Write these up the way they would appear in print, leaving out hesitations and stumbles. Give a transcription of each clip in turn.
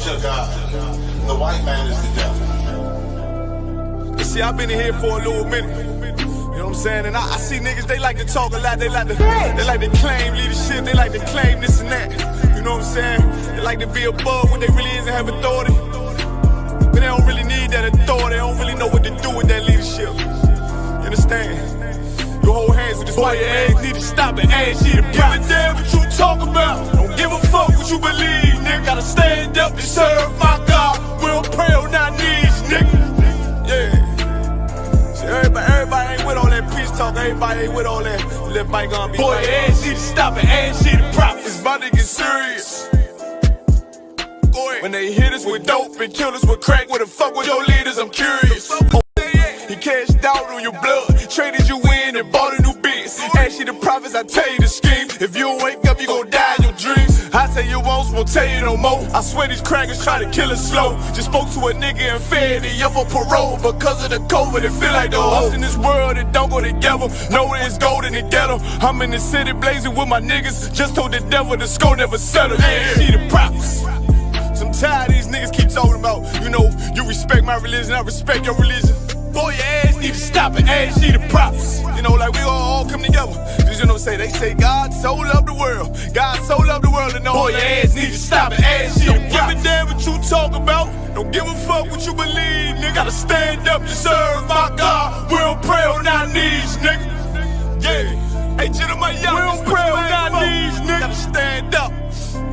to God. The white man is the devil. You see, I've been in here for a little minute. You know what I'm saying? And I see niggas, they like to talk a lot. They like to claim leadership. They like to claim this and that. You know what I'm saying? They like to be above what they really is and have authority. But they don't really need that authority. They don't really know what to do with that leadership. You understand? You hold hands with this white ass, need to stop it, ass you to give a damn what you talk about. Don't give a fuck what you believe, nigga. Gotta stand up to serve my God. We don't pray on our knees, nigga. Yeah. See, everybody ain't with all that peace talk. Everybody ain't with all that. Let bygone be. Boy, ass you to stop it, ass you to prop. It's about to get serious. When they hit us with dope and kill us with crack, what the fuck with your leaders? I'm curious. He cashed out on your blood, traded you in and bought a new biz. Ask you the prophets, I tell you the scheme. If you don't wake up, you gon' die in your dreams. I tell you once, won't tell you no more. I swear these crackers try to kill us slow. Just spoke to a nigga and fed he up for parole. Because of the COVID, it feel like the host in this world that don't go together. Know it's gold in the ghetto. I'm in the city blazing with my niggas. Just told the devil the score never settle. Yeah, see the prophets. I'm tired of these niggas keep talking about, you know, you respect my religion, I respect your religion. Boy, your ass need to stop it, ass you the prophets. You know, like we all come together. Cause you know what I'm saying? They say God so loved the world. God so loved the world and know. Boy, your ass need to stop it, ass you the prophets. Don't give a damn what you talk about. Don't give a fuck what you believe, nigga. Gotta stand up to serve my God. We don't pray on our knees, nigga. Yeah. Hey, gentlemen, y'all, we don't pray on our knees, nigga. Gotta stand up.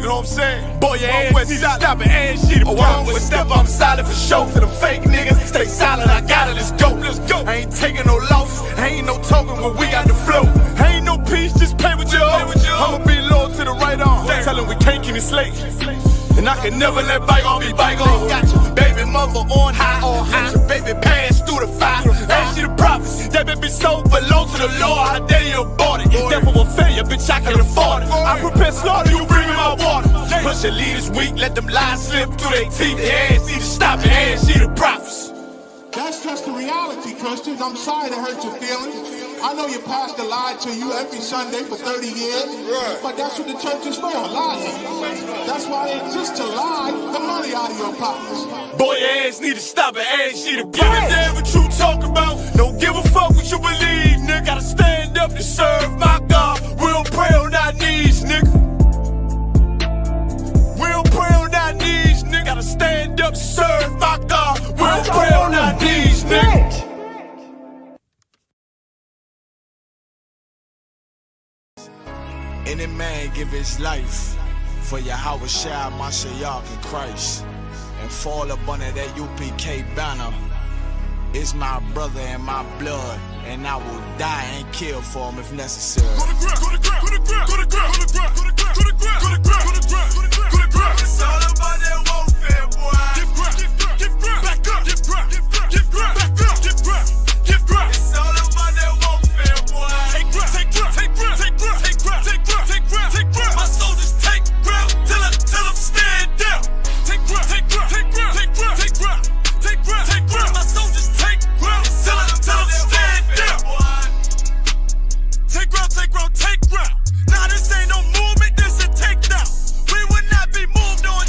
You know what I'm saying? Boy, your ass need to stop it, ass shit. Oh, I'm with step, I'm solid for show. For the fake niggas, stay silent, I got it, let's go, let's go. I ain't taking no losses, ain't no talking when we got the flow. Ain't no peace, just pay with your own. I'ma be loyal to the right arm. Tell him we can't keep it slate. And I can never let bygone be bygone. Got your baby mother on high, got your baby pass through the fire. Ask you the prophets, that baby soul belong to the Lord. How dare you abort it? Death of a failure, bitch, I can't afford it. I prepare slaughter, you bring me my water. Push your leaders weak, let them lies slip through their teeth. Their ass need to stop it, ass you the prophets. That's just the reality, Christians. I'm sorry to hurt your feelings. I know your pastor lied to you every Sunday for 30 years, but that's what the church is for, lying. That's why it exists, to lie the money out of your pockets. Boy, your ass need to stop it, ass you to give a damn what you talk about. Don't give a fuck what you believe, nigga. Gotta stand up to serve my God. We don't pray on our knees, nigga. We don't pray on our knees, nigga. Gotta stand up to serve my God. We don't pray on our knees, nigga. Any man give his life for Yahweh Shai, Mashiach, and Christ, and fall up under that UPK banner, is my brother and my blood, and I will die and kill for him if necessary. Go to ground, go to ground, go to ground, go to ground, go to ground, go to ground, go to ground, go to ground, go to ground, go to ground, go to ground. It's all about that warfare, boy. Give ground, give ground, back up, give ground, give ground, back up, give ground, give ground. It's all about that warfare, boy. Take ground, take ground, take ground, take ground, take ground, take ground, take ground, take ground. My soldiers take ground till them stand down. Take ground, take ground, take ground, take ground, take ground, take ground, take ground. My soldiers take ground till them stand down. Take ground, take ground, take ground. Nah, this ain't no movement, this a takedown. We would not be moved on.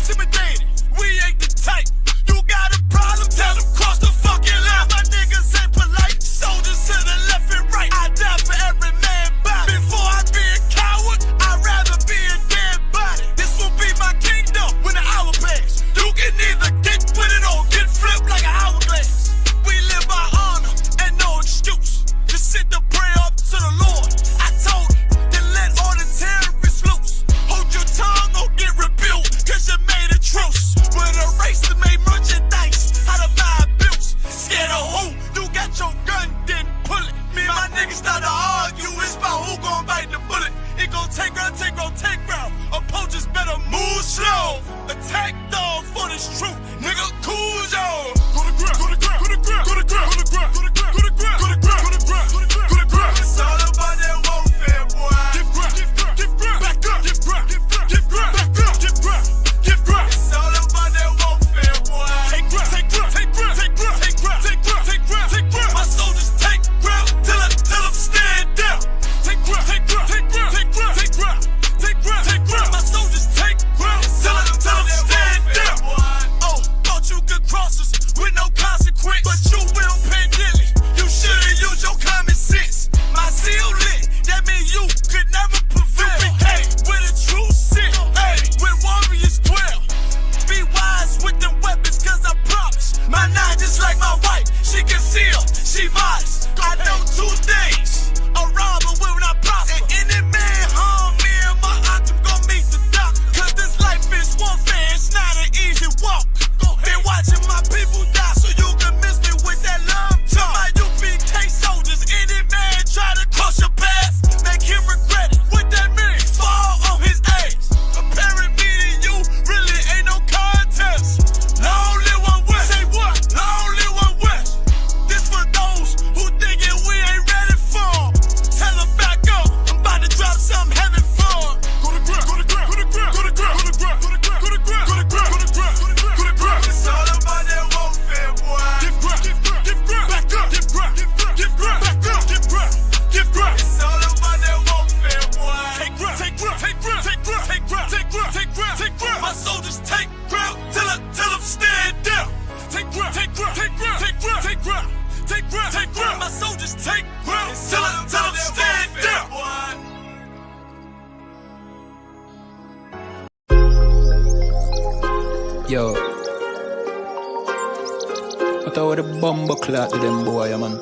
with a bumble clot to them boy, man.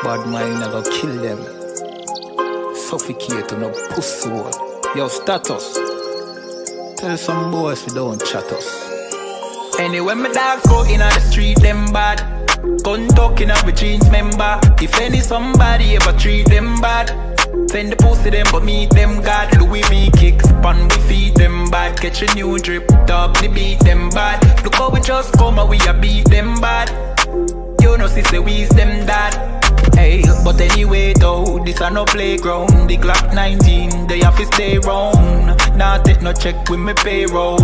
Bad mind never kill them. Suffocate to no pussy word. Yo, status. Tell some boys we don't chat us. Anyway, my dogs go in on the street, them bad. Gun talking up with jeans member. If any somebody ever treat them bad, send the pussy them but meet them God. Louis V kicks, pan we feed them bad. Catch a new drip, dog they beat them bad. Look how we just come and we a beat them bad. You know sister we's them dad. Hey, but anyway though, this a no playground. The Glock 19, they have to stay round. Nah take no check with me payroll.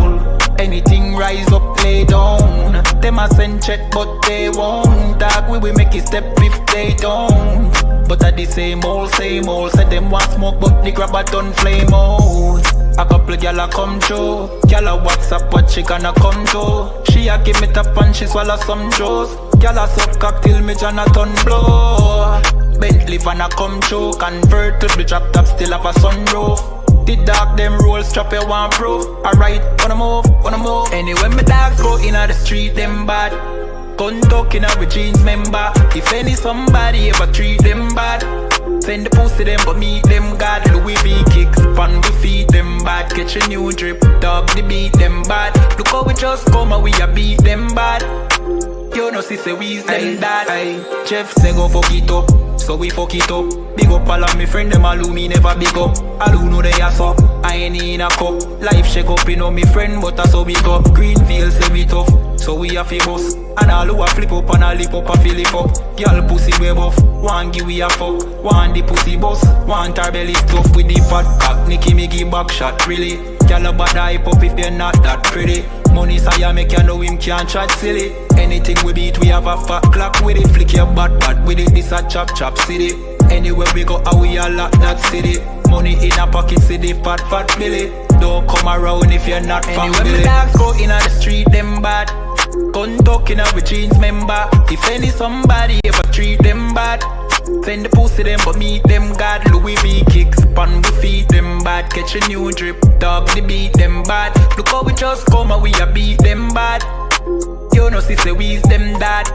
Anything rise up, lay down. Them a send check but they won't. Dog we will make it step if they don't. But at the same old, said them want smoke but the grab a ton flame out. A couple gyal a come through. Gyal a WhatsApp what she gonna come to. She a give me tap and she swallow some juice. Gyal a suck cock till me Jonathan blow. Bentley van a come through. Convert to the drop top still have a sunroof. The dog them roll strap you one proof. Alright, wanna move. Anyway my dogs go in the street them bad. Gun talking up with jeans member. If any somebody ever treat them bad, send the pussy them but meet them God. Louis V kicks, pan we feed them bad. Catch a new drip, dog they beat them bad. Look how we just come and we a beat them bad. You know sister we's them dad. Jeff say go fuck it up, so we fuck it up. Big up all of me friend them all who me never big up. All who know they ass up, I ain't in a cup. Life shake up, you know me friend but that's how we go. Greenfield say we tough, so we a fi bust. And all who a flip up and a lip up a fill it up. Girl pussy way buff, one give we a fuck. One the pussy boss, one tar belly stuff with the fat cock. Nicky me give back shot really. Girl a bad hype up if you're not that pretty. Money say make you know him can't chat silly. Anything we beat we have a fat clock with it. Flick your bad with it, this a chop city. Anywhere we go how we a lock that city. Money in a pocket city, fat Billy. Don't come around if you're not family. Anyway my dogs go in on the street them bad. Gun talking up with jeans member. If any somebody ever treat them bad, send the pussy them but meet them God. Louis V kicks, pan we feed them bad. Catch a new drip, dog they beat them bad. Look how we just come and we a beat them bad. You know sister we's them dad.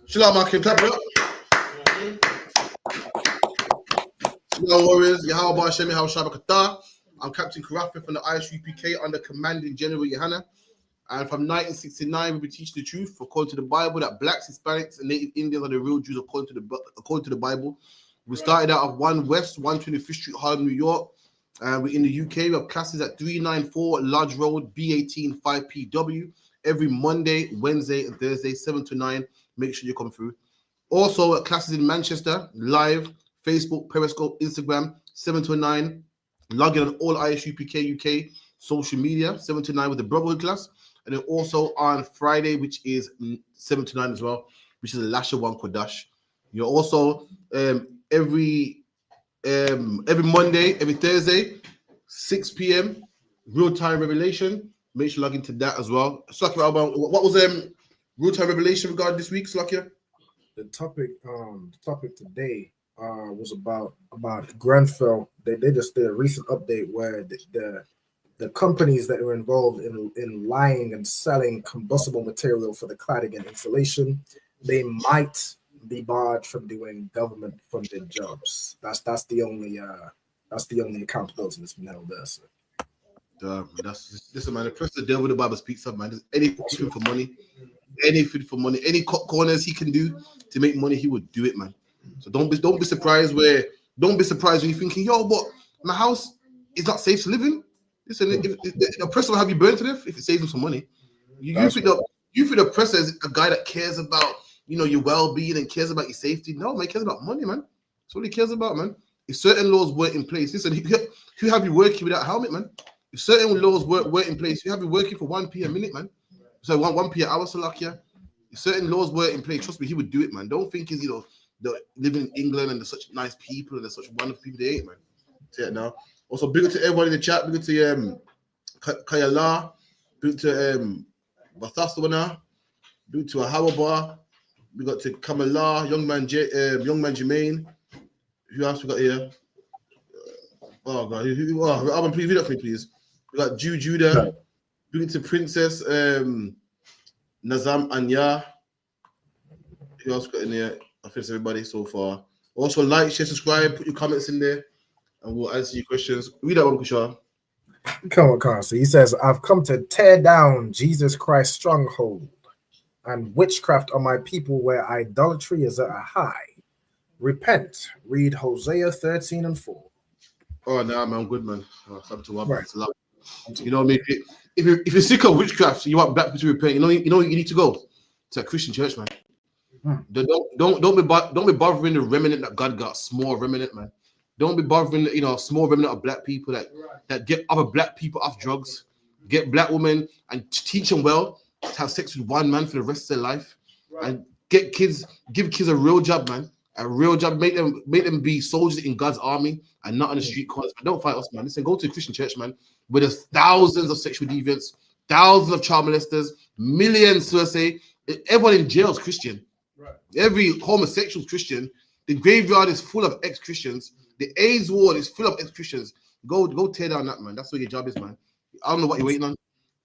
Chill out, Mark. Clap it up. Hello, Warriors. Yahweh Shemi How Shabakata. I'm Captain Karafi from the ISUPK under Commanding General Yohana. And from 1969, we teach the truth according to the Bible that blacks, Hispanics, and Native Indians are the real Jews according to the Bible. We started out of 1 West, 125th Street, Harlem, New York. And we're in the UK. We have classes at 394 Lodge Road, B18 5PW. Every Monday, Wednesday, and Thursday, 7 to 9. Make sure you come through. Also, classes in Manchester, live, Facebook, Periscope, Instagram, 7 to 9. Log in on all ISUPK UK social media, 7 to 9 with the Brotherhood class. And then also on Friday, which is 7 to 9 as well, which is a Lasher One Kodash. You're also every Monday, every Thursday, 6 p.m., real-time revelation. Make sure you log into that as well. Slakia, what was real-time revelation regarding this week, Slakia? The topic today was about Grenfell. They just did a recent update where the companies that are involved in lying and selling combustible material for the cladding and insulation, they might be barred from doing government-funded jobs. That's the only accountability that's been held there. So. Listen, man. The first the devil the Bible speaks of, man. There's anything for money, any corners he can do to make money, he would do it, man. So don't be surprised when you're thinking, yo, but my house is not safe to live in. Listen, if a person will have you burned to death if it saves him some money. You think the oppressor is a guy that cares about your well-being and cares about your safety? No, man, he cares about money, man. That's what he cares about, man. If certain laws weren't in place, listen, who have you working without a helmet, man? If certain laws weren't in place, you have you working for 1p a minute, man. So 1p an hour, Salakia. If certain laws weren't in place, trust me, he would do it, man. Don't think he's the living in England and there's such nice people and there's such wonderful people. They ain't, man. Say it now. Also, big up to everyone in the chat. Big up to Kayala. Big up to Bathaswana. Big up to Ahawaba. We got to Kamala, young man Jermaine. Who else we got here? Oh god, Alban, please read up for me, please. We got Judah. Big up to Princess Nazam Anya. Who else got in there? I think it's everybody so far. Also, like, share, subscribe, put your comments in there, and we'll answer your questions. Read that one, Kushar. Come on. So he says, I've come to tear down Jesus Christ's stronghold and witchcraft on my people where idolatry is at a high. Repent. Read Hosea 13:4. Oh, nah, man, I'm good, man. Right. It's a lot. You know what I mean? If you're sick of witchcraft, you want black people to repent. You know you need to go to a Christian church, man. Don't be bothering the remnant that God got, small remnant, man. Don't be bothering small remnant of black people that get other black people off drugs, get black women and teach them well to have sex with one man for the rest of their life, and give kids a real job, man. A real job, make them be soldiers in God's army and not on the street corners. Man, don't fight us, man. Listen, go to a Christian church, man, where there's thousands of sexual deviants, thousands of child molesters, millions, so to say. Everyone in jail is Christian. Right. Every homosexual is Christian. The graveyard is full of ex-Christians. The AIDS ward is full of ex-Christians. Go tear down that, man. That's what your job is, man. I don't know what you're waiting on.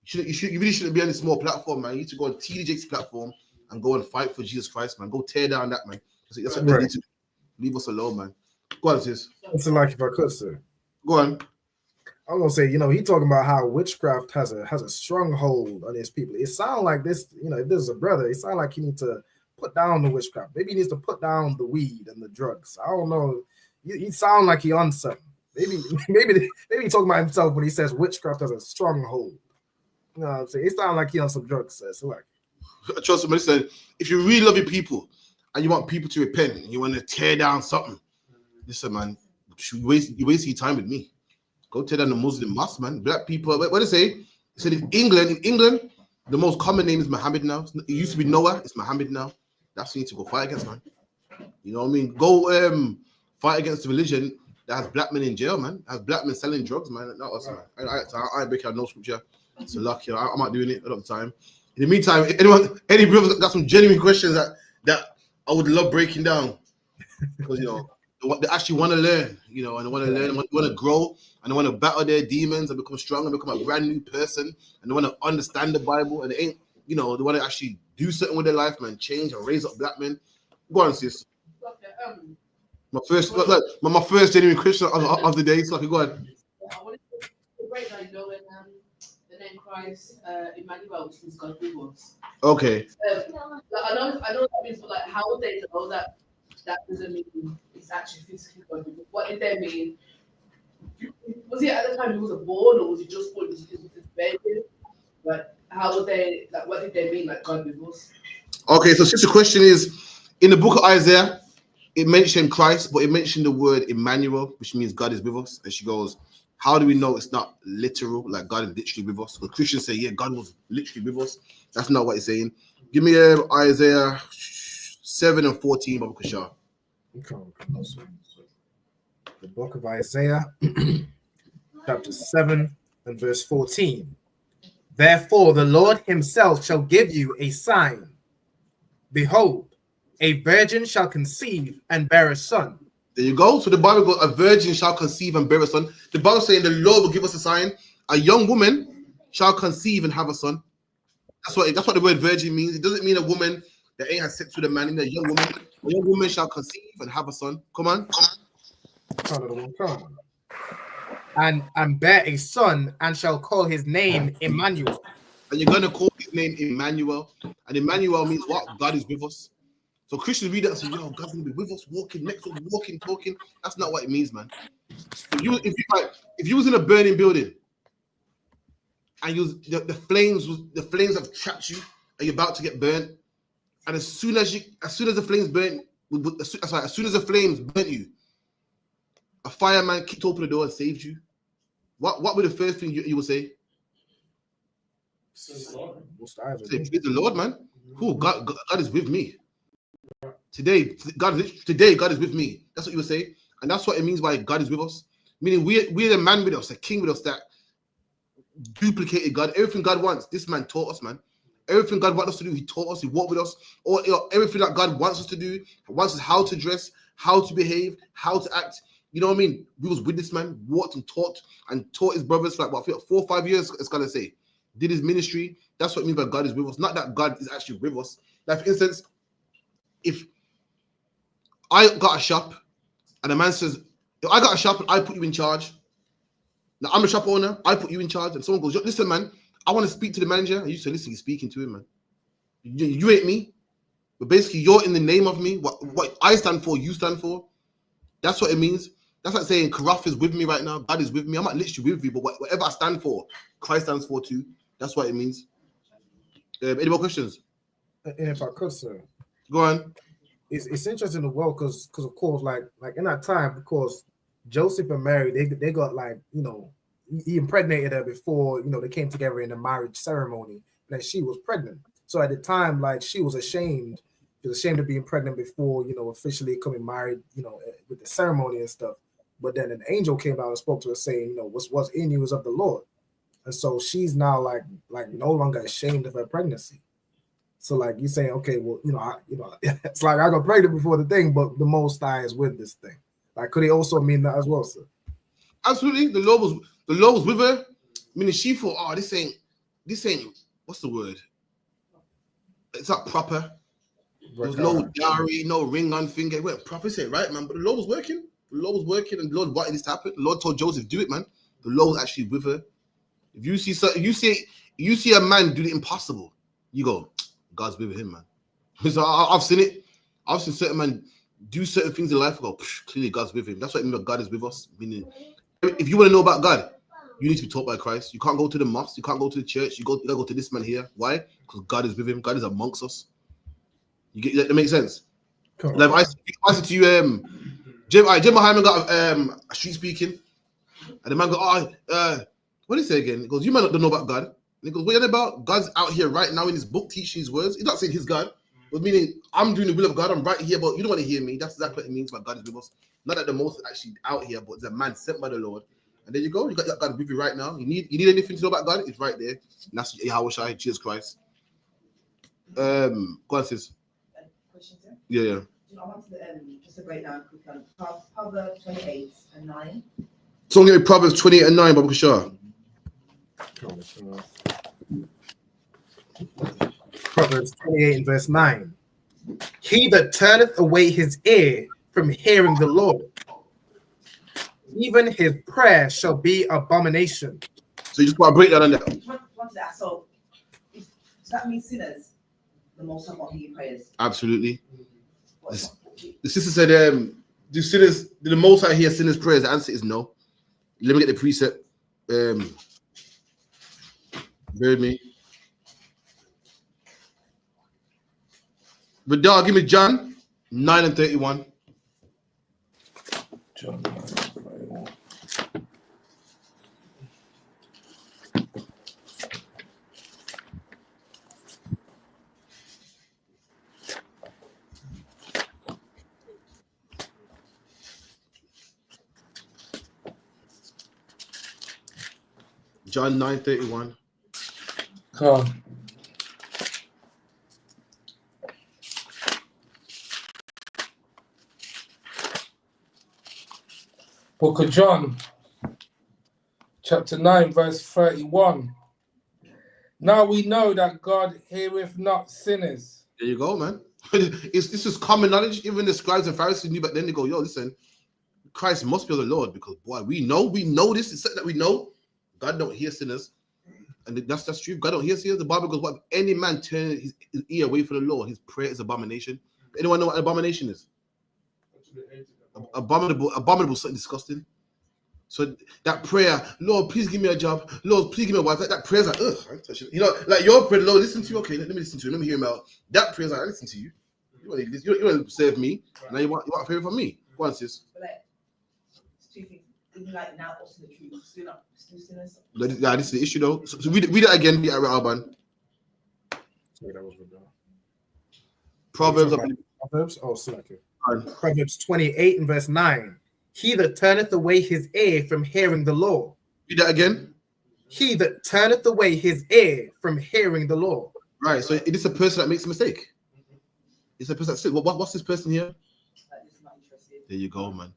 You really shouldn't be on this small platform, man. You need to go on TDJ's platform and go and fight for Jesus Christ, man. Go tear down that, man. That's what they need to do. Leave us alone, man. Go on, sis. So, like, if I could, sir. Go on. I'm gonna say, he talking about how witchcraft has a stronghold on his people. It sounds like this, if this is a brother, it sounds like he needs to put down the witchcraft. Maybe he needs to put down the weed and the drugs. I don't know. You sound like he on something. Maybe he talking about himself when he says witchcraft has a stronghold. You know what I'm saying? It sounds like he on some drugs, sir. So like, trust me, listen. If you really love your people and you want people to repent and you want to tear down something, listen, man. You waste your time with me. Go tear down the Muslim mosque, man. Black people. What do they say? They said in England, the most common name is Muhammad now. It used to be Noah. It's Muhammad now. That's what you need to go fight against, man. You know what I mean? Go fight against the religion that has black men in jail, man. Has black men selling drugs, man. Not us, man. I ain't breaking out no scripture. It's a luck, I'm not doing it a lot of the time. In the meantime, any brothers got some genuine questions that I would love breaking down, because they actually want to learn, and they want to learn, want to grow, and they want to battle their demons and become strong and become a brand new person, and they want to understand the Bible, and they want to actually do something with their life, man, change and raise up black men. Go on, sis. My first genuine question of the day. So I can go ahead. I wanted to break down, the name Christ, Emmanuel, which means God with us. Okay. I know that means, but how would they know that doesn't mean it's actually physically God with us? What did they mean? Was it at the time he was born, or was it just born? Was it baby? Like, how would they? Like, what did they mean? Like God with us? Okay, so since the question is in the book of Isaiah, it mentioned Christ, but it mentioned the word Emmanuel, which means God is with us. And she goes, how do we know it's not literal, like God is literally with us? Because Christians say, yeah, God was literally with us. That's not what it's saying. Give me Isaiah 7:14, Baba Kushar. The book of Isaiah, chapter 7 and verse 14. Therefore, the Lord himself shall give you a sign. Behold, a virgin shall conceive and bear a son. There you go. So the Bible goes, a virgin shall conceive and bear a son. The Bible saying the Lord will give us a sign. A young woman shall conceive and have a son. That's what the word virgin means. It doesn't mean a woman that ain't had sex with a man. A young woman shall conceive and have a son. Come on. And bear a son and shall call his name Emmanuel. And you're gonna call his name Emmanuel. And Emmanuel means what? God is with us. So Christians read that and say, yo, God's gonna be with us, walking next to us, walking, talking. That's not what it means, man. If you was in a burning building, and the flames have trapped you, and you're about to get burnt. And as soon as the flames burnt, as soon as the flames burnt you, a fireman kicked open the door and saved you. What would the first thing you would say? Praise the Lord, man. Who God is with me. Today, God is with me. That's what you would say. And that's what it means by God is with us. Meaning we're the man with us, the king with us that duplicated God. Everything God wants, this man taught us, man. Everything God wants us to do, he taught us, he walked with us. Or everything that God wants us to do, wants us how to dress, how to behave, how to act. You know what I mean? We was with this man, walked and taught his brothers for like 4 or 5 years, it's gonna say. Did his ministry. That's what it means by God is with us. Not that God is actually with us. Like, for instance, if I got a shop and a man says, if I got a shop and I put you in charge, now I'm a shop owner, I put you in charge, and someone goes, listen, man, I want to speak to the manager. And you say, listen, you're speaking to him, man. You ain't me. But basically, you're in the name of me. What I stand for, you stand for. That's what it means. That's like saying Karaf is with me right now. God is with me. I'm not literally with you, but whatever I stand for, Christ stands for too. That's what it means. Any more questions? And if I could, sir. Go on. It's interesting as well because of course, like in that time, because Joseph and Mary, they got like, you know, he impregnated her before, you know, they came together in a marriage ceremony, and she was pregnant. So at the time, like, she was ashamed. She was ashamed of being pregnant before, you know, officially coming married, you know, with the ceremony and stuff. But then an angel came out and spoke to her saying, you know, what's in you is of the Lord. And so she's now like no longer ashamed of her pregnancy. So like you're saying, okay, well, it's like I got pregnant before the thing, but the Most High is with this thing. Like, could he also mean that as well, sir? Absolutely. The Lord was with her. Meaning she thought, oh, this ain't, what's the word? It's not proper. There was no dowry, no ring on finger. It went proper, say right, man. But the Lord was working. The Lord was working, and the Lord wanted this to happen. The Lord told Joseph, do it, man. The Lord was actually with her. If you see a man do the impossible, you go, God's with him, man. So I've seen it. I've seen certain men do certain things in life and go, clearly God's with him. That's what I mean by God is with us. Meaning, if you want to know about God, you need to be taught by Christ. You can't go to the mosque. You can't go to the church. You gotta go to this man here. Why? Because God is with him. God is amongst us. You get that makes sense. Cool. Like I said to you, Jim Hyman got a street speaking, and the man go, what did he say again? He goes, you might not know about God. And he goes, what are you about? God's out here right now in his book teaching his words. He's not saying he's God, but meaning I'm doing the will of God. I'm right here, but you don't want to hear me. That's exactly what it means by God is with us. Not that the most actually out here, but it's a man sent by the Lord. And there you go. You got God with you right now. You need anything to know about God? It's right there. And that's Yahweh Shai, Jesus Christ. Go on, sis. Questions, yeah? Yeah. I want to just to break down quickly. Proverbs 28 and 9. So I'm going to Proverbs 28 and 9, Baba Kashar. Proverbs 28 and verse 9. He that turneth away his ear from hearing the Lord, even his prayer shall be abomination. So you just want to break that on that. So does that mean sinners? The most of what he prayers. Absolutely. The sister said, do sinners, do the most I hear sinners' prayers? The answer is no. Let me get the precept. Bear with me. But dog, give me John 9 and 31. John 9 and 31. John 9:31. Come. Book of John, chapter 9, verse 31. Now we know that God heareth not sinners. There you go, man. This is common knowledge. Even the scribes and Pharisees knew, but then they go, yo, listen, Christ must be the Lord, because boy, we know this. It's something that we know. God don't hear sinners. And that's true. God don't hear sinners. The Bible goes, what if any man turn his ear away from the Lord, his prayer is abomination. Anyone know what abomination is? Abominable, something disgusting. So that prayer, Lord, please give me a job. Lord, please give me a wife. That prayer's like, ugh, I ain't touching it. You know, like your prayer, Lord, listen to you. Okay, let me listen to you. Let me hear him out. That prayer's like, I listen to you. You want to serve me. Now you want a favor from me. Go on, sis. But like, it's two things. Even like now, also the truth. Still sinners. Yeah, this is the issue though. So read it again, be Alban. Sorry, that was with Proverbs. Proverbs. Oh, okay. Proverbs 28 and verse 9. He that turneth away his ear from hearing the law. Read that again. He that turneth away his ear from hearing the law. Right. So it is a person that makes a mistake. It's a person that's sick. What's this person here? There you go, man.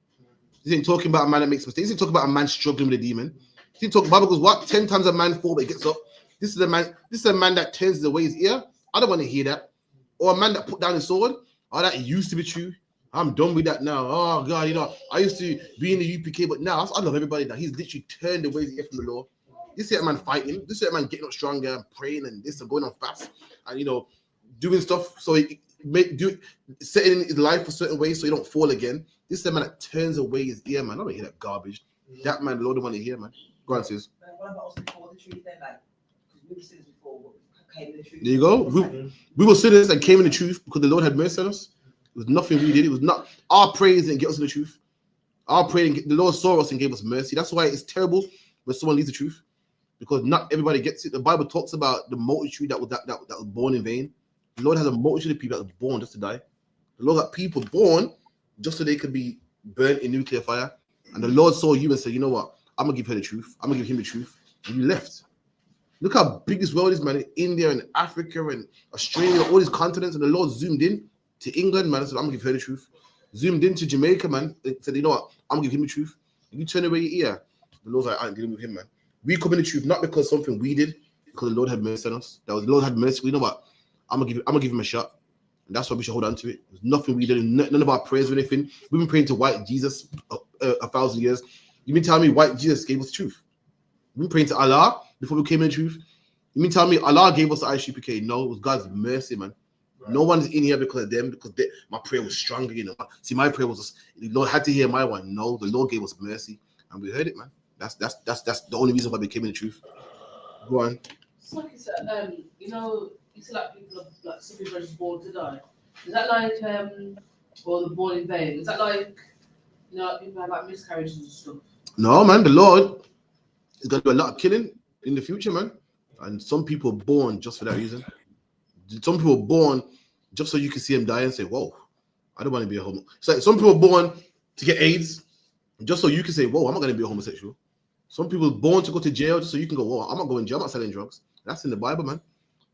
He ain't talking about a man that makes mistakes. He's talking about a man struggling with a demon. He talking Bible goes, what? 10 times a man fall, but he gets up. This is a man that turns away his ear. I don't want to hear that. Or a man that put down his sword. Oh, that used to be true. I'm done with that now. Oh God, you know, I used to be in the UPK, but now I love everybody now. He's literally turned away his ear from the law. This is a man fighting. This is a man getting up stronger and praying and this and going on fast and you know, doing stuff so he setting his life a certain way so he don't fall again. This is a man that turns away his ear, man. I don't hear that garbage. That man, the Lord don't want to hear, man. Go on, sis. What about us before the truth then? Like, we were sinners before, came in the truth. There you go. We were sinners and came in the truth because the Lord had mercy on us. It was nothing we did. It was not our praise didn't get us in the truth. Our prayer, the Lord saw us and gave us mercy. That's why it's terrible when someone leaves the truth, because not everybody gets it. The Bible talks about the multitude that was born in vain. The Lord has a multitude of people that were born just to die. The Lord got people born just so they could be burnt in nuclear fire. And the Lord saw you and said, you know what? I'm gonna give her the truth. I'm gonna give him the truth. And you left. Look how big this world is, man. India and Africa and Australia, all these continents, and the Lord zoomed in to England, man. I said, I'm gonna give her the truth. Zoomed into Jamaica, man. They said, you know what? I'm gonna give him the truth. And you turn away your ear. The Lord's like, I ain't dealing with him, man. We come in the truth, not because something we did, because the Lord had mercy on us. The Lord had mercy. You know what? I'm gonna give him a shot. And that's why we should hold on to it. There's nothing we did, none of our prayers or anything. We've been praying to white Jesus 1,000 years. You've been telling me white Jesus gave us truth. We've been praying to Allah before we came in the truth. You mean tell me Allah gave us the ISUPK? No, it was God's mercy, man. Right. No one's in here because of them, because my prayer was stronger, you know. See, my prayer was just, the Lord had to hear my one. No, the Lord gave us mercy, and we heard it, man. That's the only reason why we came in the truth. Go on. It's like it's you know, you see like people like some people are just born to die. Is that like or the born in vain? Is that like, you know, people have like miscarriages and stuff? No, man, the Lord is gonna do a lot of killing in the future, man. And some people are born just for that reason. Some people are born just so you can see them die and say, whoa, I don't want to be a homo. So some people are born to get AIDS just so you can say, whoa, I'm not going to be a homosexual. Some people are born to go to jail just so you can go, whoa, I'm not going to jail, I'm not selling drugs. That's in the Bible, man.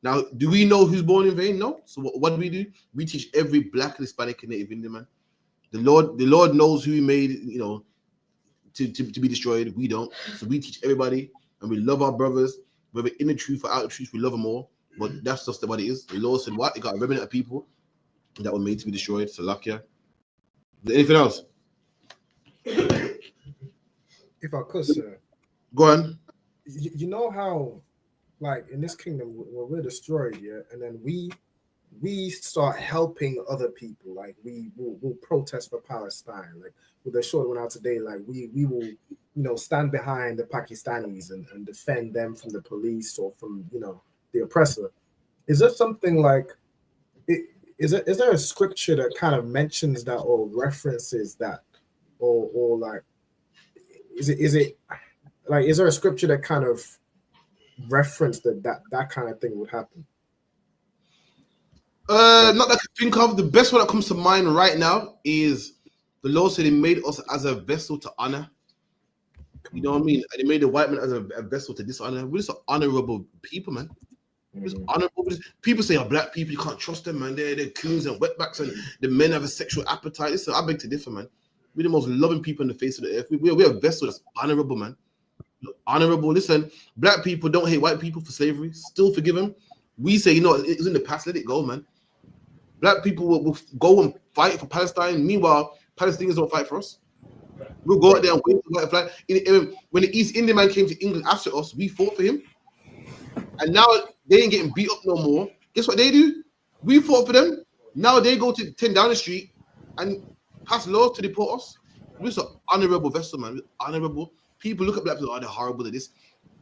Now, do we know who's born in vain? No. So what do? We teach every black, Hispanic, and Native Indian, man. The Lord knows who he made, you know, to be destroyed. We don't. So we teach everybody, and we love our brothers, whether in the truth or out of the truth, we love them all. But that's just what it is. The Lord said, what? It got a remnant of people that were made to be destroyed. So, luck, yeah. Anything else? If I could, sir. Go on. You know how, like, in this kingdom, when we're destroyed, yeah, and then we start helping other people. Like, we'll protest for Palestine. Like, with the short one out today, like, we will, you know, stand behind the Pakistanis and defend them from the police or from, you know, the oppressor. Is there something like, is there a scripture that kind of mentions that or references that, or like, is it like, is there a scripture that kind of referenced that kind of thing would happen? Not that I can think of. The best one that comes to mind right now is the Lord said he made us as a vessel to honor. You know what I mean? And he made the white man as a vessel to dishonor. We're just honorable people, man. Just honorable. People say, black people, you can't trust them, man. They're coons and wetbacks, and the men have a sexual appetite. Listen, I beg to differ, man. We're the most loving people on the face of the earth. We're a vessel that's honorable, man. Honorable. Listen, black people don't hate white people for slavery. Still forgive them. We say, you know, it's in the past. Let it go, man. Black people will go and fight for Palestine. Meanwhile, Palestinians don't fight for us. We'll go out there and wait for white flag. When the East Indian man came to England after us, we fought for him. And now they ain't getting beat up no more. Guess what they do? We fought for them. Now they go to 10 down the street and pass laws to deport us. We're just an honorable vessel, man. We're honorable. People look at black people, oh, they're horrible at this.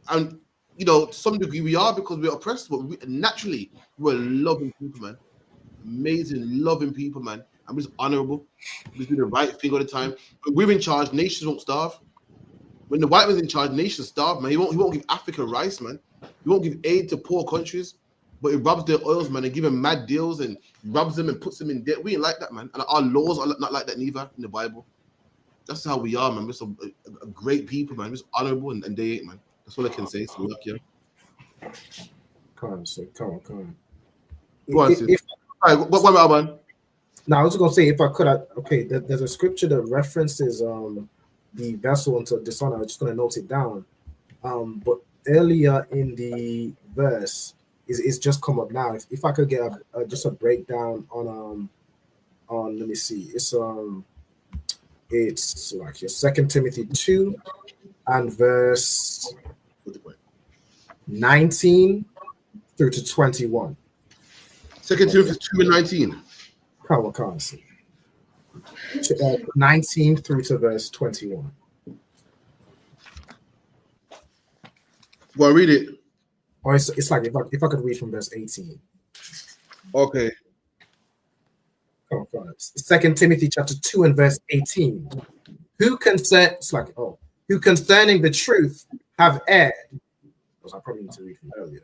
And, you know, to some degree we are because we're oppressed, but naturally, we're loving people, man. Amazing, loving people, man. I'm just honorable. We do the right thing all the time. When we're in charge, nations won't starve. When the white man's in charge, nations starve, man. He won't give Africa rice, man. He won't give aid to poor countries, but he robs their oils, man, and give them mad deals and robs them and puts them in debt. We ain't like that, man. And our laws are not like that neither in the Bible. That's how we are, man. We're so a great people, man. We're just honorable, and they ain't, man. That's all I can say. So luck, yeah. Come on. Go on, sis. All right, what about, man? Now, I was gonna say, if I could, there's a scripture that references the vessel unto dishonor. I'm just gonna note it down. But earlier in the verse, it's just come up now. If I could get just a breakdown on let me see, it's like your 2 Timothy 2 and verse 19 through to 21. 2 Timothy 2 and 19. Come on, 19 through to verse 21. Go on, read it. Or it's like if I could read from verse 18. Okay. Come on. 2 Timothy chapter 2 and verse 18. Who concerning the truth have erred. I probably need to read from earlier.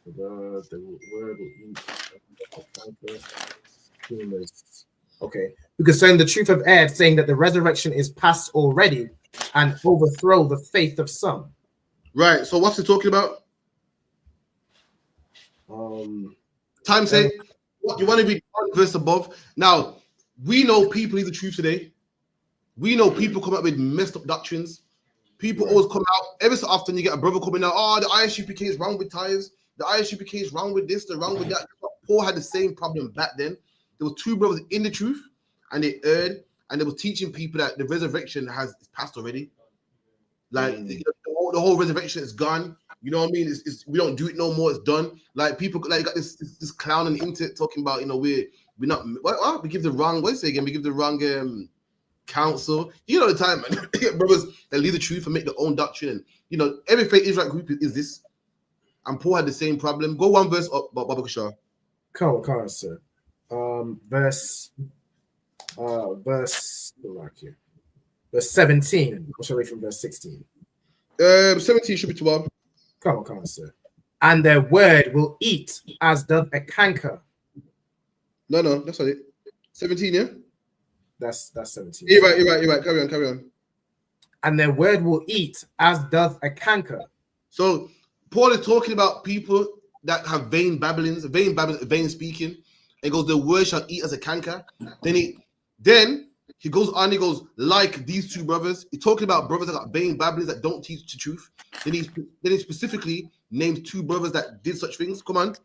The word okay. Who concerning the truth have erred, saying that the resurrection is past already, and overthrow the faith of some. Right. So what's he talking about? Time say you want to be one verse above. Now we know people need the truth today. We know people come up with messed up doctrines. People always come out. Every so often you get a brother coming out. Oh, the ISUPK is wrong with tithes. The ISUPK is wrong with this. They're wrong with that. Paul had the same problem back then. There were two brothers in the truth, and they erred, and they were teaching people that the resurrection has passed already. Like the whole resurrection is gone. You know what I mean? It's we don't do it no more. It's done. Like people like got this clown on the internet talking about, you know, we're not what we give the wrong we give the wrong counsel. You know the time, man. Brothers that leave the truth and make their own doctrine, and you know every faith Israelite group is this. And Paul had the same problem. Go one verse up, Baba Kashar. Come on, sir. Verse 17. What's your read from verse 16? 17 should be 12. Come on, sir. And their word will eat as doth a canker. No, that's not it. 17, yeah? That's 17. You're right. Carry on. And their word will eat as doth a canker. So Paul is talking about people that have vain babblings, vain speaking. He goes, the word shall eat as a canker. Then he goes on, he goes, like these two brothers. He's talking about brothers that got vain babblings that don't teach the truth. Then he specifically named two brothers that did such things. Come on.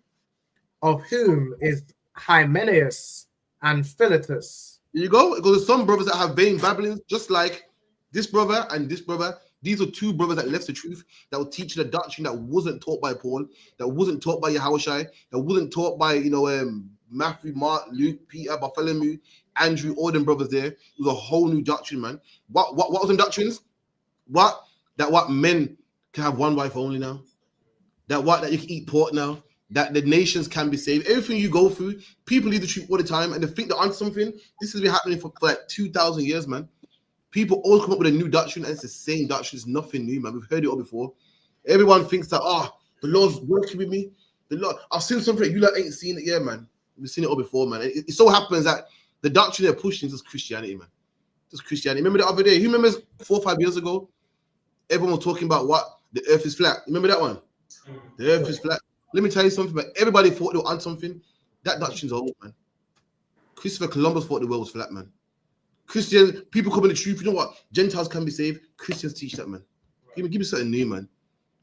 Of whom is Hymenaeus and Philetus. There you go. It goes to some brothers that have vain babblings, just like this brother and this brother. These are two brothers that left the truth, that were teaching a doctrine that wasn't taught by Paul, that wasn't taught by Yahushua, that wasn't taught by, Matthew, Mark, Luke, Peter, Bartholomew, Andrew, all them brothers there. It was a whole new doctrine, man. What was them doctrines? What men can have one wife only now? That you can eat pork now? That the nations can be saved? Everything you go through, people leave the truth all the time, and they think they're on something. This has been happening for like 2,000 years, man. People always come up with a new doctrine, and it's the same doctrine. It's nothing new, man. We've heard it all before. Everyone thinks that, the Lord's working with me. The Lord, I've seen something you like ain't seen it yet, man. We've seen it all before, man. It so happens that the doctrine they're pushing is just Christianity, man. Just Christianity. Remember the other day? Who remembers 4 or 5 years ago? Everyone was talking about what the earth is flat. Remember that one? The earth is flat. Let me tell you something, but everybody thought they were on something. That doctrine's old, man. Christopher Columbus thought the world was flat, man. Christians, people come in the truth. You know what? Gentiles can be saved. Christians teach that, man. Give me something new, man.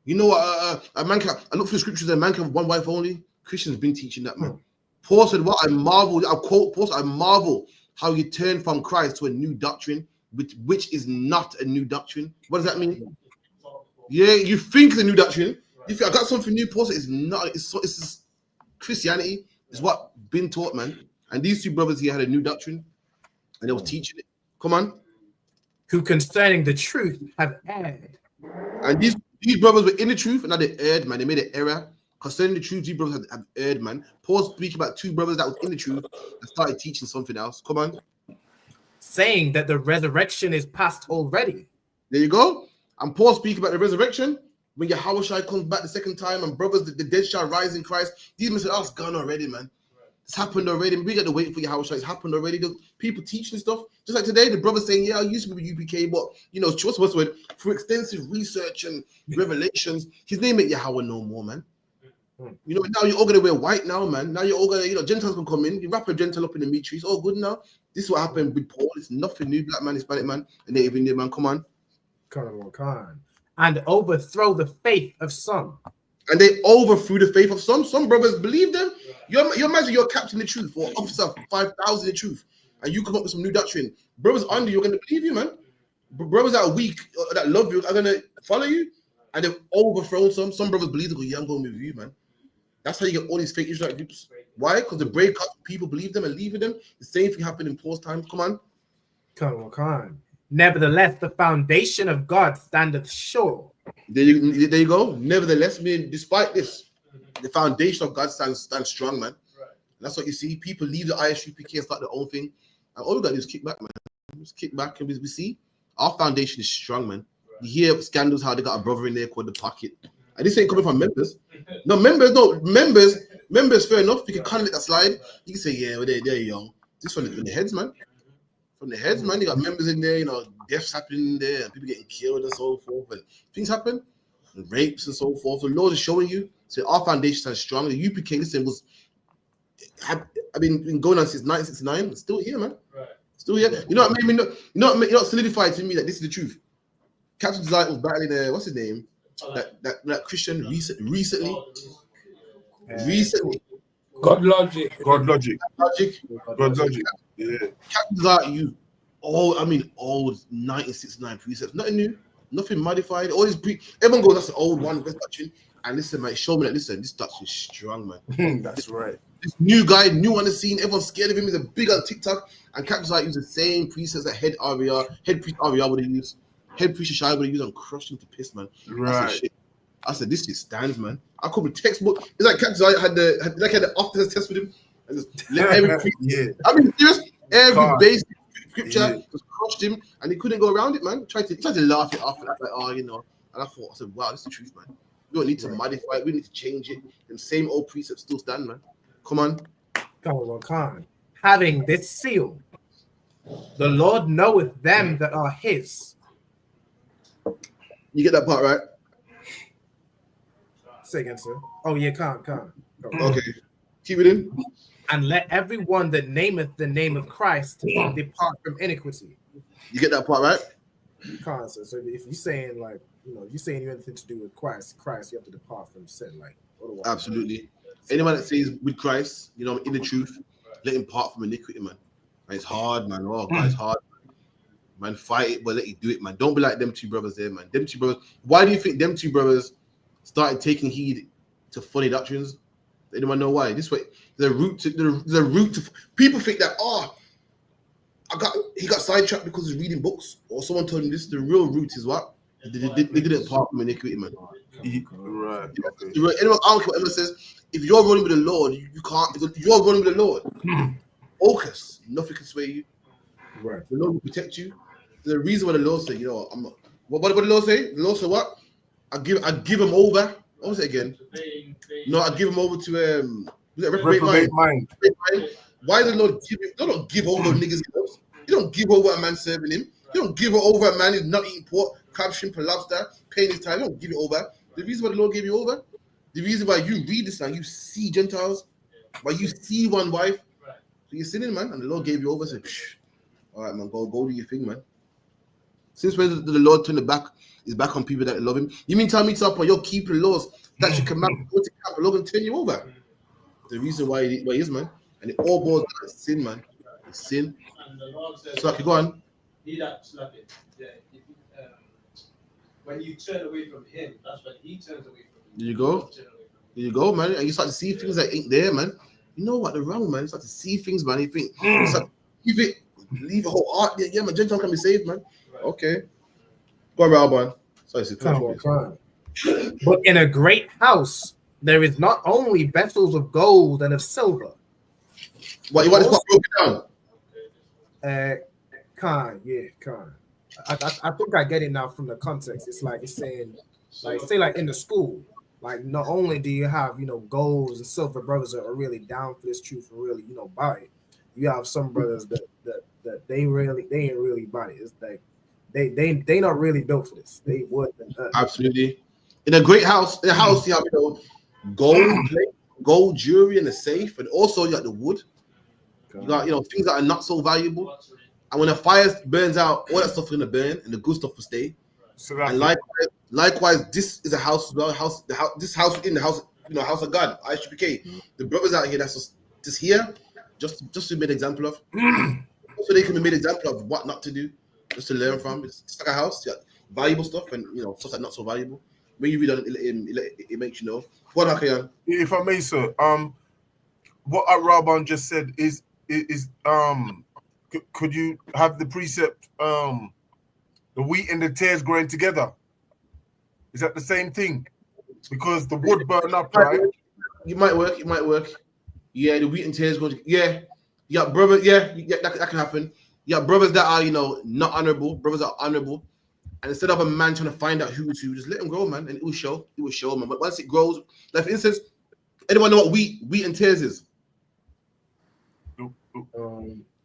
You know what? A man can. I look for the scriptures. A man can have one wife only. Christians have been teaching that, man. Paul said, "What I marvel." I quote Paul. I marvel how you turn from Christ to a new doctrine, which is not a new doctrine. What does that mean? Yeah, you think it's a new doctrine. You think I got something new. Paul said, "It's not. It's Christianity. It's what been taught, man." And these two brothers here had a new doctrine. And they were teaching it. Come on. who concerning the truth have erred. And these brothers were in the truth, and now they erred, man. They made an error. Concerning the truth, these brothers have erred, man. Paul speaking about two brothers that was in the truth and started teaching something else. Come on. Saying that the resurrection is past already. There you go. And Paul speaking about the resurrection. When Yahweh comes back the second time and brothers, the dead shall rise in Christ. These men said, oh, it's gone already, man. It's happened already. We got to wait for Yahweh. It's happened already. The people teaching stuff. Just like today, the brothers saying, yeah, I used to be with UPK, but, you know, through extensive research and revelations, his name ain't Yahweh no more, man. You know, now you're all going to wear white now, man. Now you're all going to, you know, Gentiles can come in. You wrap a Gentile up in the meat tree. It's all good now. This is what happened with Paul. It's nothing new. Black man, Hispanic man, and Native Indian man. Come on. And overthrow the faith of some. And they overthrew the faith of some. Some brothers believe them. You imagine you're captain in the truth or officer of 5,000 in truth, and you come up with some new doctrine. Brothers under you are going to believe you, man. Brothers that are weak, that love you, are going to follow you, and they've overthrown some. Some brothers believe they go, yeah, I'm going with you, man. That's how you get all these fake Israelite groups. Why? Because the brave people believe them and leaving them. The same thing happened in Paul's time. Come on. Nevertheless, the foundation of God standeth sure. There you go. Nevertheless, despite this, the foundation of God stands strong, man. Right. That's what you see. People leave the ISUPK and start their own thing. And all we got to do is kick back, man. Just kick back and we see our foundation is strong, man. Right. You hear scandals how they got a brother in there called the Pocket. And this ain't coming from members. Members, fair enough. You can kind of let that slide. You can say, yeah, well, they're young. This from the heads, man. From the heads, man, you got members in there, you know, deaths happening there, and people getting killed and so forth, and things happen, and rapes and so forth. The Lord is showing you. So our foundation is strong. The UPK, listen, been going on since 1969. It's still here, man. Right. Still here. You know what I mean? You're not solidified to me that this is the truth. Captain Desire was battling what's his name? That Christian recently. God Logic. Yeah. Captain Desire old 1969 precepts. Nothing new, nothing modified. All these everyone goes, that's the old one, best doctrine. And listen, man, show me that. Listen, this doctrine is strong, man. That's right. This new guy, new on the scene, everyone's scared of him. He's a big on TikTok. And Captain Desire used the same precepts that head priest RVR would have used. Head priest Shai would have used and crushed him to piss, man. Right. I said, this shit stands, man. I called the textbook. It's like Captain Desire had the officer's test with him. And just let every priest. Yeah. I mean, serious. Every basic scripture just crushed him, and he couldn't go around it, man. He tried to laugh it off, and I was like, oh, you know. And I said, wow, this is the truth, man. We don't need to modify it. We need to change it. Them same old precepts still stand, man. Come on. Having this seal, the Lord knoweth them that are his. You get that part right? Say again, sir. Oh yeah, Khan. Okay. Keep it in. And let everyone that nameth the name of Christ depart from iniquity. You get that part right? Khan, sir. So if you're saying like, you know, you're saying you have anything to do with Christ, you have to depart from sin, like otherwise. Absolutely. Anyone that says with Christ, you know, in the truth, let him part from iniquity, man. It's hard, man. Oh, God, it's hard. Man, fight it, but let you do it, man. Don't be like them two brothers there, man. Them two brothers. Why do you think them two brothers started taking heed to funny doctrines? Anyone know why? This way, the root to people think that he got sidetracked because he's reading books, or someone told him this. The real root is what they didn't part from iniquity, man. Right. Okay. Anyone, I don't care what anyone says. If you're running with the Lord, you can't. If you're running with the Lord, focus. Nothing can sway you. Right. The Lord will protect you. The reason why the Lord said, you know, what did the Lord say? The Lord said what? I give him over. What was it again? No, I give him over to reprobate mind. Why did the Lord give him? Don't give over niggas. You don't give over a man serving him. You don't give over a man who's not eating pork, crab, shrimp, and lobster, paying his time. You don't give it over. The reason why the Lord gave you over, the reason why you read this and you see Gentiles, why you see one wife, so you're sinning, man, and the Lord gave you over. Said, all right, man, go do your thing, man. Since when did the Lord turn his back on people that love him? You mean tell me to you're keeping laws that you command go to camp, the Lord can turn you over? The reason why he is, man, and it all boils down to sin, man. It's sin. And the Lord says, so go on. He that slappeth, when you turn away from him, that's when he turns away from you. There you go. There you go, man. And you start to see things that ain't there, man. You know what? They're wrong, man. You start to see things, man. You think, leave a whole art there. Yeah, man. Gentile can be saved, man. Okay. Go on, Alban. Sorry, it's Come on, come. But in a great house, there is not only vessels of gold and of silver. What you want this part broken down? Khan. I think I get it now from the context. It's saying, like, say, like in the school, like not only do you have golds and silver brothers that are really down for this truth and really about it, you have some brothers that they ain't really about it. It's like they not really built for this. They would Absolutely. In a great house, you have gold plate, gold jewelry in the safe, and also you got the wood. You got things that are not so valuable. And when the fire burns out, all that stuff is gonna burn, and the good stuff will stay. So and likewise, this is a house as well. This house within the house, house of God, ISUPK. The brothers out here that's just here, just to be an example of, so they can be made an example of what not to do, just to learn from. It's just like a house, you got valuable stuff and stuff that's not so valuable. When you read on it makes you know. What Akayan? If I may, sir, what Rabban just said is could you have the precept, the wheat and the tares growing together? Is that the same thing? Because the wood burn up, right? It might work. Yeah, the wheat and tares going. Yeah, you got brothers. Yeah, that can happen. You got brothers that are not honorable. Brothers that are honorable, and instead of a man trying to find out who's who, just let him grow, man, and it will show. It will show, man. But once it grows, like for instance, anyone know what wheat and tares is?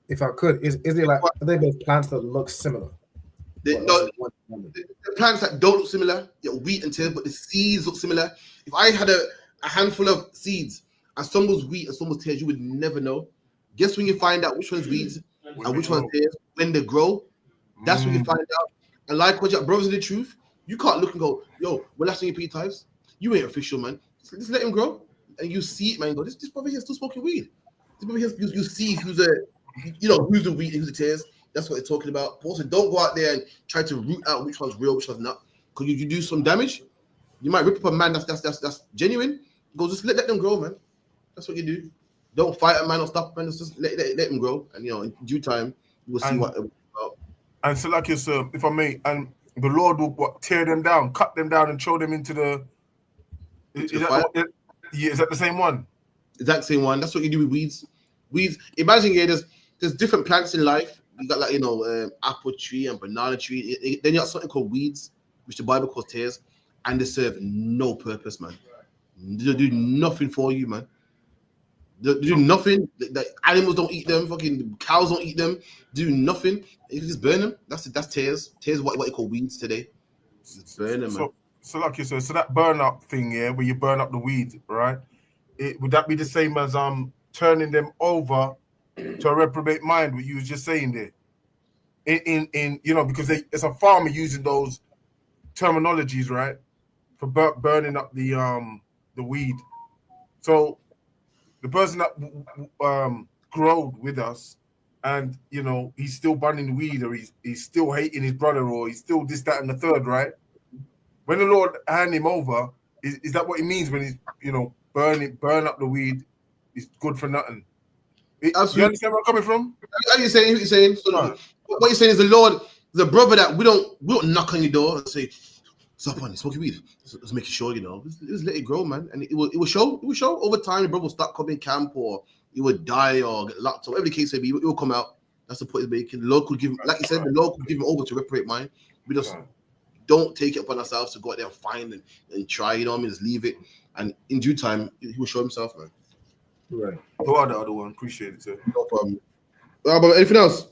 If I could, is it like, are they both plants that look similar? The plants that don't look similar, wheat and tares, but the seeds look similar. If I had a handful of seeds and some was wheat and some was tares, you would never know. Guess when you find out which one's weeds and which one's tares, when they grow, that's when you find out. And likewise, your brothers in the truth, you can't look and go, yo, well, last time you pay tithes, you ain't official, man. Just let him grow. And you see it, man, go, this brother here is still smoking weed. This brother here, you see who's who's the wheat and who's the tares. That's what they're talking about. Also, don't go out there and try to root out which one's real, which one's not. Because you do some damage, you might rip up a man that's genuine. Go, just let them grow, man. That's what you do. Don't fight a man or stop a man. Just let him grow. And in due time, you will see what they're about. And so, like sir, if I may, and the Lord will tear them down, cut them down, and throw them into the. Is that the same one? Exact same one. That's what you do with weeds. Weeds. Imagine there's different plants in life. You got apple tree and banana tree. Then you got something called weeds, which the Bible calls tares, and they serve no purpose, man. They do nothing for you, man. They do nothing. The animals don't eat them. Fucking cows don't eat them. Do nothing. You can just burn them. That's tares. Tares is what you call weeds today. Just burn them, man. So that burn up thing, where you burn up the weed, right? Would that be the same as turning them over to a reprobate mind? What you was just saying there, in because it's a farmer using those terminologies, right, for burning up the weed. So the person that growed with us, and he's still burning the weed, or he's still hating his brother, or he's still this, that, and the third, right? When the Lord hand him over, is that what he means when he's burn up the weed? It's good for nothing. You understand where I'm coming from? What you're saying? So what you're saying is the Lord, the brother that we don't knock on your door and say, "Stop on, smoking weed." Let's make sure just let it grow, man, and it will show. It will show over time. The brother will start coming camp, or he would die, or get locked, or whatever the case may be. It will come out. That's the point he's making. The Lord could give him, like you said, the Lord could give him over to reprobate mind. We just don't take it upon ourselves to go out there and find and try. Just leave it, and in due time, he will show himself, man. Right. Who are the other one? Appreciate it, sir. No problem. But anything else?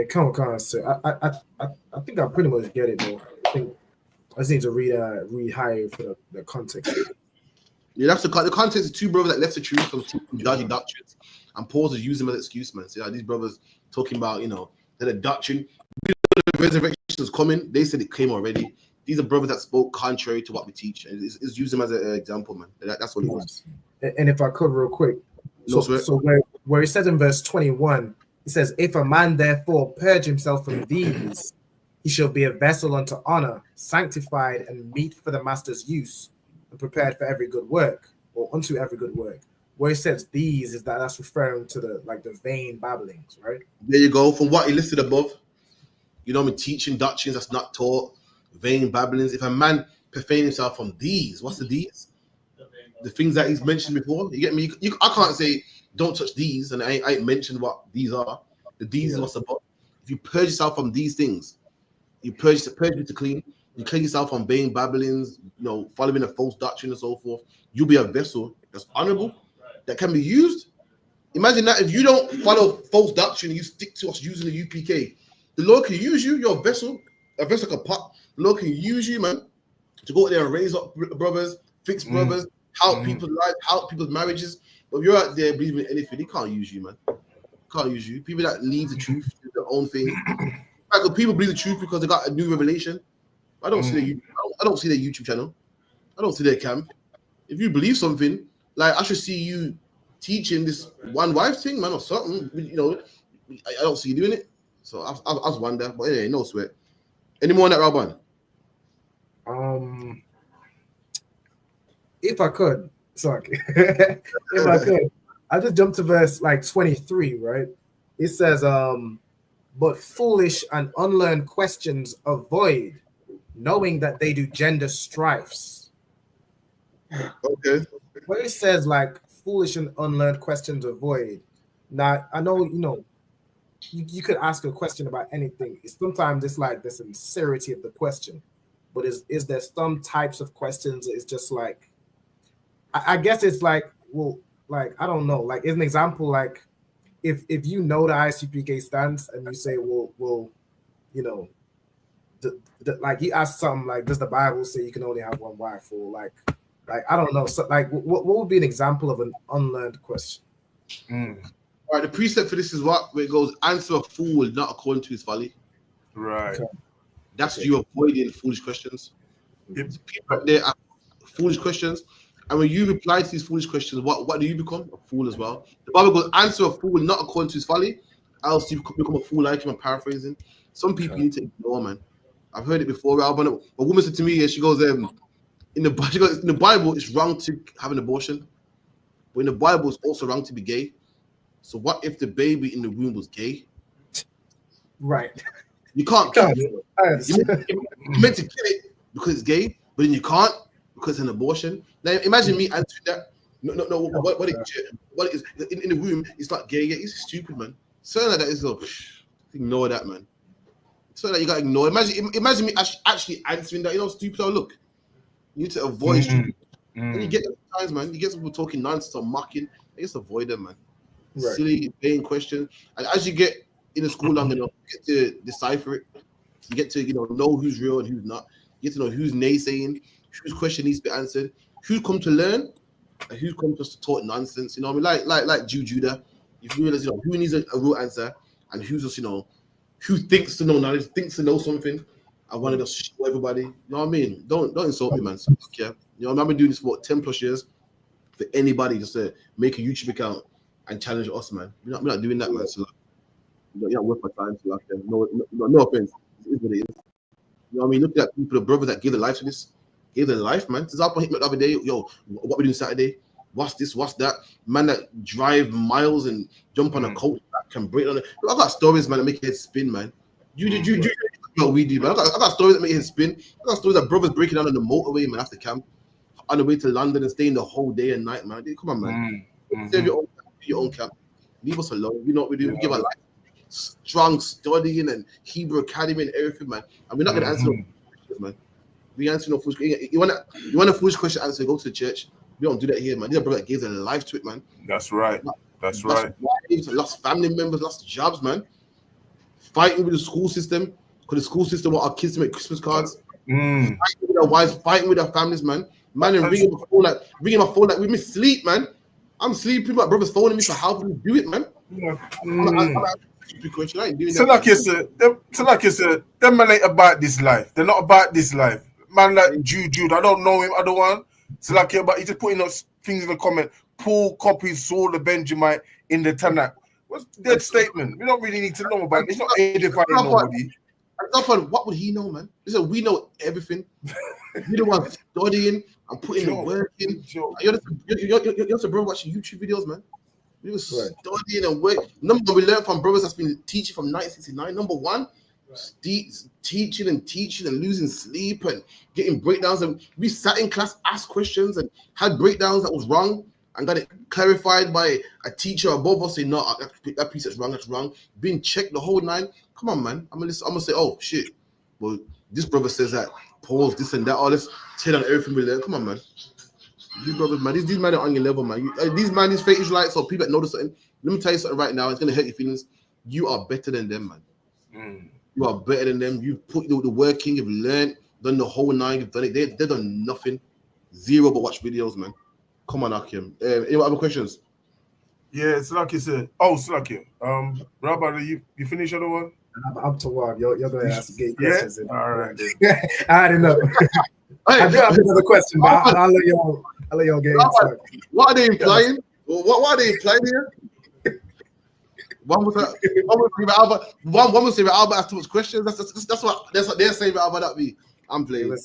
Come on, sir. I think I pretty much get it, though. I just need to read higher for the context. Yeah, that's the context of two brothers that left the truth from dodgy doctrines, and Paul just used them as an excuse, man. So these brothers talking about that the doctrine, the resurrection is coming. They said it came already. These are brothers that spoke contrary to what we teach, and it's used them as an example, man. That's what it was. And if I could, real quick, so where it says in verse 21, it says, "If a man therefore purge himself from these, he shall be a vessel unto honor, sanctified and meet for the master's use, and prepared for every good work, or unto every good work." Where it says these is that's referring to the vain babblings, right? There you go. From what he listed above, You know what I mean? Teaching doctrines that's not taught, vain babblings. If a man profane himself from these, what's the these? The things that he's mentioned before. You get me? I can't say don't touch these, and I ain't mentioned what these are. The these is what's about. If you purge yourself from these things, you purge to clean. You clean yourself from vain babblings, you know, following a false doctrine and so forth. You'll be a vessel that's honorable, that can be used. Imagine that if you don't follow false doctrine, you stick to us using the UPK. The Lord can use you. You're a vessel like a pot. The Lord can use you, man, to go out there and raise up brothers, fix brothers, help people's lives, help people's marriages. But if you're out there believing in anything, he can't use you, man. Can't use you. People that leave the truth, do their own thing. Like, people believe the truth because they got a new revelation. I don't see their I don't see their YouTube channel. I don't see their camp. If you believe something, like I should see you teaching this one wife thing, man, or something. You know, I don't see you doing it. So I was wonder, but anyway, no sweat. Any more on that, Rabban? If I could, sorry, if I could, I just jumped to verse like 23, right? It says, but foolish and unlearned questions avoid, knowing that they do gender strifes. Okay. Where it says like foolish and unlearned questions avoid. Now I know, you know, you could ask a question about anything. Sometimes it's like the sincerity of the question, but is there some types of questions it's just like, I guess it's like, well, like I don't know, like as an example, like if you know the ISUPK stance and you say, well, you know, like he asked something like, does the Bible say you can only have one wife, or like I don't know, so like what would be an example of an unlearned question? All right, the precept for this is where it goes, answer a fool not according to his folly. Right. Okay. That's you avoiding foolish questions. People out there ask foolish questions, and when you reply to these foolish questions, what do you become? A fool as well. The Bible goes, answer a fool not according to his folly, else you become a fool like him. I'm paraphrasing. Some people you need to ignore, man. I've heard it before. A woman said to me, she goes, in the Bible, it's wrong to have an abortion, but in the Bible, it's also wrong to be gay. So what if the baby in the womb was gay? Right. You can't kill it. You're meant to kill it because it's gay, but then you can't because it's an abortion. Now imagine me answering that. No. What is in the womb? It's not gay. It's stupid, man. Something like that is ignore that, man. So that you gotta ignore. Imagine me actually answering that. You know, stupid. Oh, look, you need to avoid stupid. And you get times, man. You get people talking nonsense or mocking. You just avoid them, man. Right. Silly, vain question. And as you get in the school long enough, you get to decipher it. You get to know who's real and who's not. You get to know who's naysaying, whose question needs to be answered, who's come to learn, and who's come just to talk nonsense. You know what I mean? Like Judah. If you realize, who needs a real answer and who's just, who thinks to know knowledge, thinks to know something, I want to just show everybody. You know what I mean? Don't insult me, man. So, yeah. I've been doing this for 10 plus years. For anybody just to make a YouTube account and challenge us, man. We're not doing that, man. So you're not worth my time. So no offense. It is what it is. You know what I mean? Look at people, the brothers that gave their life to this. Gave their life, man. Zalpa hit me the other day. Yo, what we doing Saturday? What's this? What's that? Man that drive miles and jump on a coach that can break on it. I got stories, man, that make your head spin, man. You what we do, man. I got stories that make your head spin. I got stories that brothers breaking down on the motorway, man, after camp, on the way to London and staying the whole day and night, man. Come on, man. Save your own camp. Leave us alone. We know what we do. We give our life strong studying and Hebrew Academy and everything, man. And we're not gonna answer no questions, man. We answer no foolish questions. You want a foolish question answer, go to the church. We don't do that here, man. These are brothers that gave their life to it, man. That's right. That's right. Lost family members, lost jobs, man. Fighting with the school system because the school system want our kids to make Christmas cards. Fighting with our wives, fighting with our families, man. Man, and ringing my phone like we miss sleep, man. I'm sleeping, my brother's phoning me for helping me do it, man. So like you said, them man ain't about this life. They're not about this life. Man like Jude, I don't know him, I don't want. So like but he's just putting up things in the comment. Paul copies Saul the Benjamite in the Tanakh. What's that statement? We don't really need to know about it. It's not edifying nobody. What would he know, man? Listen, we know everything. We the one studying and putting the work in. You're the bro watching YouTube videos, man. We were studying and work. Number one, we learned from brothers that's been teaching from 1969. Number one, teaching and losing sleep and getting breakdowns. And we sat in class, asked questions, and had breakdowns that was wrong, and got it clarified by a teacher above us saying, no, that piece is wrong, that's wrong. Being checked the whole nine. Come on, man. I'm gonna say, oh shit. Well, this brother says that, pause, this and that, all this, tell on everything we learn. Come on, man. You brothers, man, these men are on your level, man. These fake Israelites or people that notice something. Let me tell you something right now. It's gonna hurt your feelings. You are better than them, man. You are better than them. You put the work in. You've learned, done the whole nine. You've done it. They've done nothing, zero. But watch videos, man. Come on, Akim. Any other questions? Yeah, Slaki said. Oh, Slaki. Rabbi, you finish other one? I'm to one. You're going to ask get questions. Yeah? All right. I had enough. I do have another question, but I'll let y'all get into it. What are they implying? What are they implying here? One was saying Albert asked too much questions. That's what they're saying about that be. I'm playing.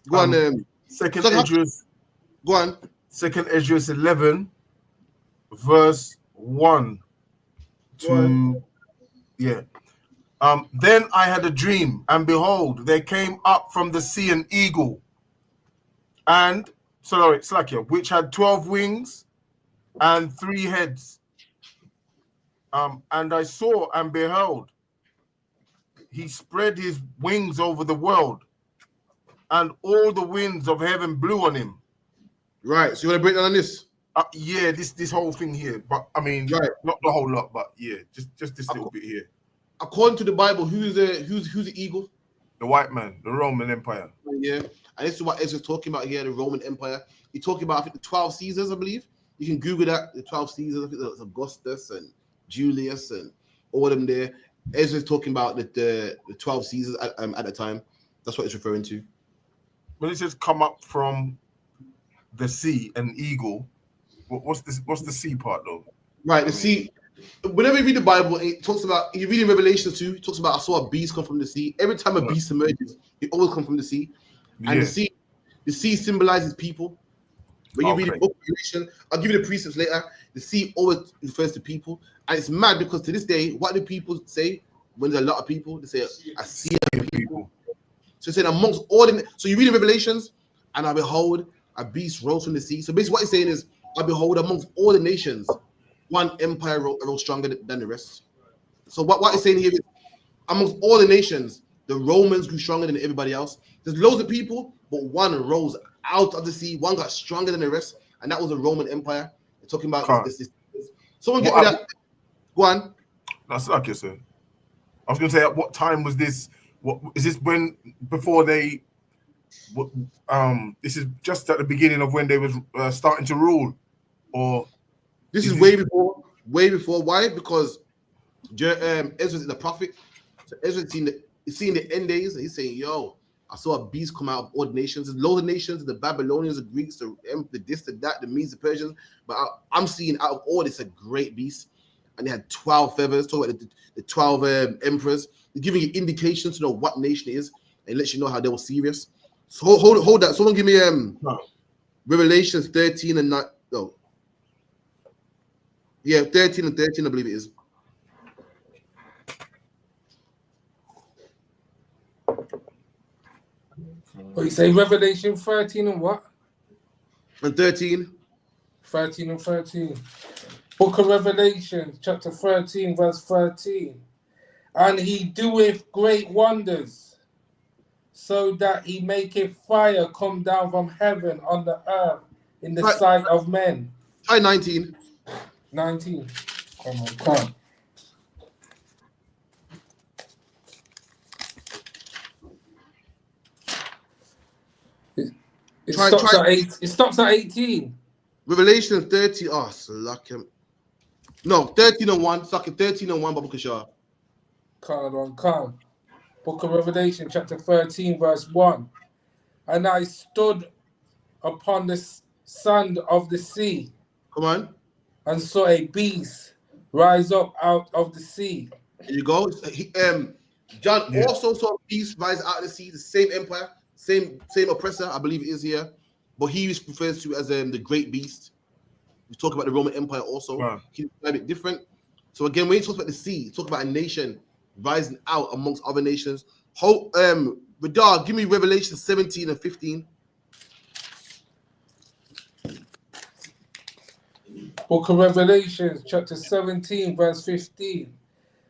Go on. Second Esdras. Go on. Second Esdras 11, verse 1 to yeah. Then I had a dream, and behold, there came up from the sea an eagle, and Slakia, which had 12 wings and 3 heads. And I saw and beheld, he spread his wings over the world, and all the winds of heaven blew on him. Right. So you want to break down on this? Yeah, this whole thing here, but I mean, right. Not the whole lot, but yeah, just this little bit here. According to the Bible, who's the eagle? The white man, the Roman Empire. Yeah, and this is what Ezra's talking about here, the Roman Empire. He's talking about, I think, the 12 Caesars, I believe. You can Google that, the 12 Caesars. I think there's Augustus and Julius and all of them there. Ezra's talking about the 12 Caesars at the time. That's what it's referring to. When it says come up from the sea, an eagle, what's the sea part though? Right, the sea. Whenever you read the Bible, it talks about, you read in Revelation 2, it talks about I saw a beast come from the sea. Every time a beast emerges, it always comes from the sea. And the sea symbolizes people. When you read the book of Revelation, I'll give you the precepts later. The sea always refers to people. And it's mad because to this day, what do people say when there's a lot of people? They say, I see people. So it's saying amongst all the, so you read in Revelations, and I behold, a beast rose from the sea. So basically what he's saying is, I behold amongst all the nations, one empire rose stronger than the rest. So what he's saying here is, amongst all the nations, the Romans grew stronger than everybody else. There's loads of people, but one rose out of the sea. One got stronger than the rest, and that was the Roman Empire. They're talking about this. Someone get me that. Go on. That's like you said. I was going to say, at what time was this? What is this? Before they? This is just at the beginning of when they was starting to rule, or this is way before. Way before. Why? Because Ezra is the prophet. So Ezra's seeing the end days, and he's saying, "Yo, I saw a beast come out of all the nations. There's loads of nations: the Babylonians, the Greeks, the this, the that, the Medes, the Persians. But I'm seeing out of all this a great beast, and they had 12 feathers. Talk about the 12 emperors. They're giving you indications to know what nation it is, and let you know how they were serious. So hold that. Someone give me Revelations 13 and 9. No. Yeah, 13 and 13, I believe it is. What you say, Revelation 13 and what? And 13. 13 and 13. Book of Revelation, chapter 13, verse 13. And he doeth great wonders, so that he maketh fire come down from heaven on the earth in the sight of men. Try 19. 19. Come on. It stops at 18. Revelation 30. Oh, slack him. No, 13 and 1. Suck it. 13 and 1, Babu Kashar. Come. Book of Revelation, chapter 13, verse 1. And I stood upon the sand of the sea. Come on. And saw a beast rise up out of the sea. There you go. John also saw a beast rise out of the sea, the same empire, same oppressor, I believe it is here. But he refers to as the great beast. We talk about the Roman Empire also. Wow. He's a bit different. So again, when you talk about the sea, talk about a nation rising out amongst other nations. Radar, give me Revelation 17 and 15. Book of Revelation, chapter 17, verse 15.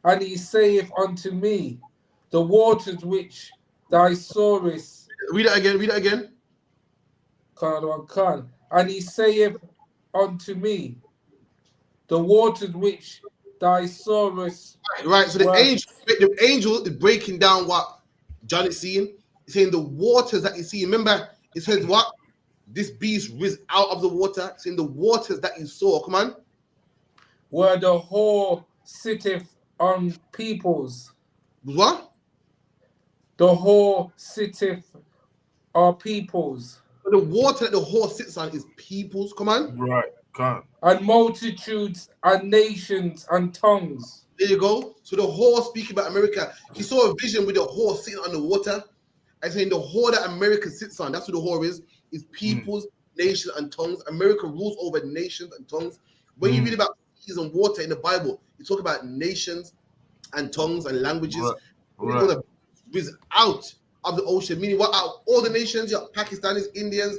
And he saith unto me, the waters which thou sawest. Read it again. And he saith unto me, the waters which thou sawest. Right. So the angel is breaking down what John is seeing. He's saying the waters that you see. Remember, it says what? This beast rose out of the water. It's saying the waters that you saw. Come on. Where the whore sitteth on peoples. What? The whore sitteth on peoples. The water that the whore sits on is peoples. Come on. Right. Can't. And multitudes and nations and tongues. There you go. So the whore speaking about America. He saw a vision with the whore sitting on the water. And saying the whore that America sits on, that's what the whore is peoples, nations, and tongues. America rules over nations and tongues. When you read about seas and water in the Bible, you talk about nations and tongues and languages. Right. Is out of the ocean, meaning what? Out all the nations, you have Pakistanis, Indians,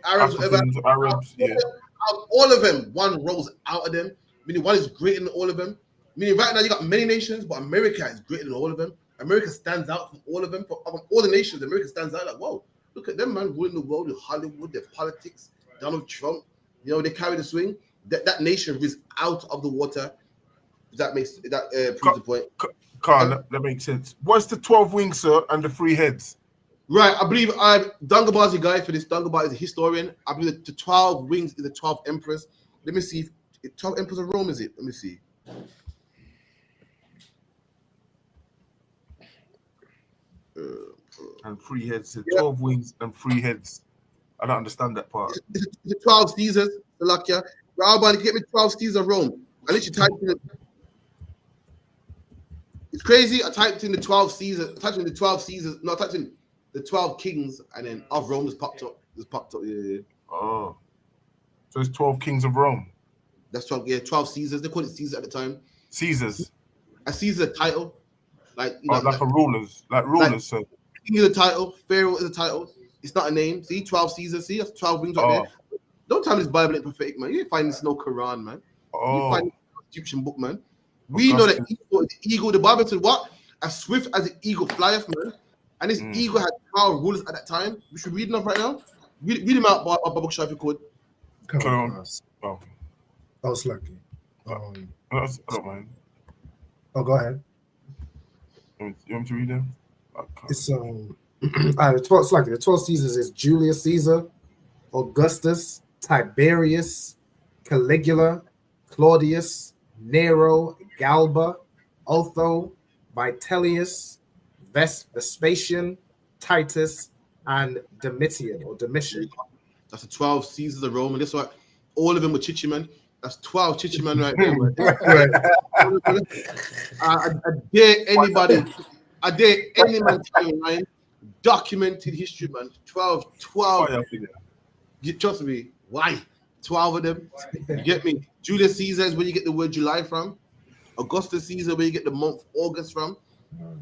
Arabs, Africans, whatever. Arabs, yeah. All of them, one rose out of them. Meaning one is greater than all of them. Meaning right now you got many nations, but America is greater than all of them. America stands out from all of them. From all the nations, America stands out like, whoa, look at them, man, ruling the world with Hollywood, their politics, Donald Trump, they carry the swing. That nation is out of the water. That proves the point. That makes sense. What's the 12 wings, sir, and the 3 heads? Right, I believe Dungabar is a guy for this. Dungabar is a historian. I believe the 12 wings is the 12 emperors. Let me see if 12 emperors of Rome is it? Let me see. And 3 heads. So 12 wings and 3 heads. I don't understand that part. The 12 Caesars, the Lakia. Alban, get me 12 Caesars of Rome. I literally typed in it. It's crazy. I typed in the 12 Caesars. I typed in the 12 Caesars. No, I typed in the 12 kings, and then of Rome just popped up. Yeah. Oh. So it's 12 kings of Rome. That's 12. Yeah, 12 Caesars. They called it Caesar at the time. Caesars. A Caesar is a title. Like a rulers. Like rulers, so. King is a title. Pharaoh is a title. It's not a name. See, 12 Caesars. See, that's 12 rings right there. Don't tell me this Bible ain't prophetic, man. You ain't find this no Quran, man. You find this Egyptian book, man. We know that eagle, the Bible said what? As swift as an eagle flieth, man. And this eagle had power rulers at that time. We should read enough right now. Read him out, Bob Shah, if you could. Come on. Oh, it's lucky. I don't mind. Oh, go ahead. You want me to read them? It's the 12 Caesars is Julius Caesar, Augustus, Tiberius, Caligula, Claudius, Nero, Galba, Otho, Vitellius, Vespasian, Titus, and Domitian. That's the 12 Caesars of Rome, and that's why all of them were Chichiman. That's 12 Chichiman right there. I dare anybody, any man timeline, documented history, man. 12. You trust me? Why? 12 of them. You get me? Julius Caesar is where you get the word July from. Augustus Caesar, where you get the month August from.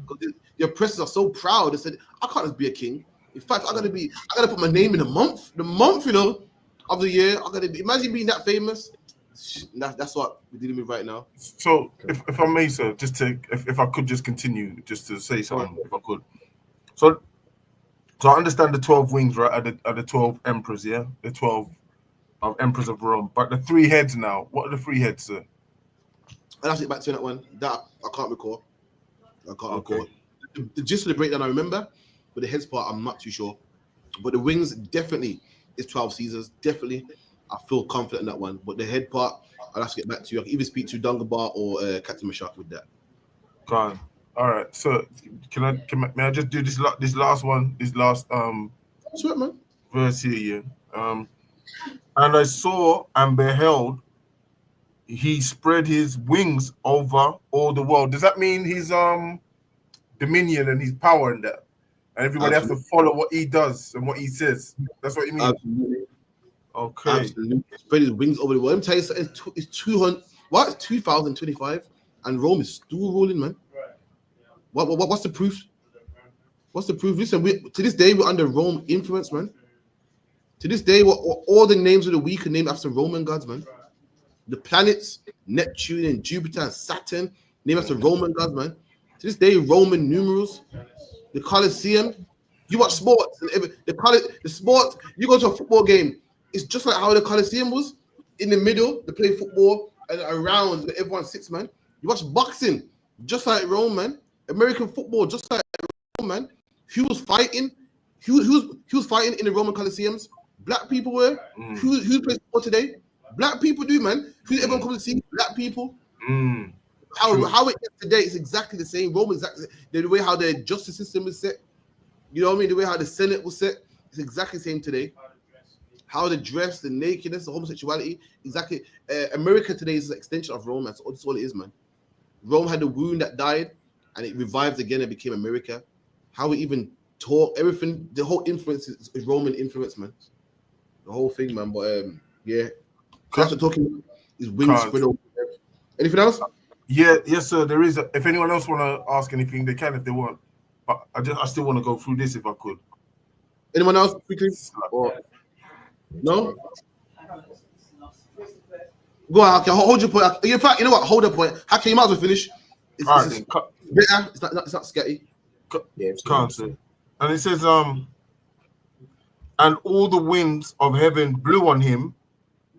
Because the oppressors are so proud. They said, I can't just be a king. In fact, I gotta put my name in the month, of the year. Imagine being that famous. That's what we're dealing with right now. So, if I may, sir, if I could just continue, just to say something, if I could. So I understand the 12 wings, right? Are the 12 emperors, yeah? The 12 emperors of Rome. But the 3 heads now, what are the 3 heads, sir? I'll have to get back to that one. That I can't recall. Recall. The gist of the breakdown I remember, but the heads part I'm not too sure. But the wings definitely is 12 Caesars. Definitely, I feel confident in that one. But the head part, I'll have to get back to you. I can either speak to Dungabar or Captain Mashak with that. Gone. All right. So may I just do this last Sweet, man. Verse here, yeah. And I saw and beheld, he spread his wings over all the world. Does that mean his dominion and his power in that? And everybody has to follow what he does and what he says. That's what you mean? Absolutely. Okay. Absolutely. Spread his wings over the world. Let me tell you something. It's What? 2025, and Rome is still ruling, man. What's the proof? What's the proof? Listen, to this day we're under Rome influence, man. To this day, all the names of the week are named after Roman gods, man. The planets, Neptune and Jupiter and Saturn, named after Roman gods, man. To this day, Roman numerals, the Colosseum. You watch sports, the sports. You go to a football game, it's just like how the Colosseum was. In the middle, they play football, and around where everyone sits, man. You watch boxing, just like Rome, man. American football, just like Rome, man. Who was fighting? Who was fighting in the Roman Colosseums? Black people were. Who plays football today? Black people do, man. Who everyone comes to see? Black people. How it is today is exactly the same. Rome is exactly the way how the justice system is set. You know what I mean? The way how the Senate was set is exactly the same today. How the dress, the nakedness, the homosexuality, exactly. America today is an extension of Rome. That's all it is, man. Rome had a wound that died, and it revived again and became America. How we even talk, everything, the whole influence is Roman influence, man. The whole thing, man. But yeah, that's what talking is wings spread over. Anything else? Yeah, yes, sir. There is. If anyone else want to ask anything, they can if they want. But I still want to go through this if I could. Anyone else quickly? Or no? Go on, okay, hold your point. In fact, you know what? Hold the point. How you might as well finish? It's better. It's not scary. Can't say. And it says, and all the winds of heaven blew on him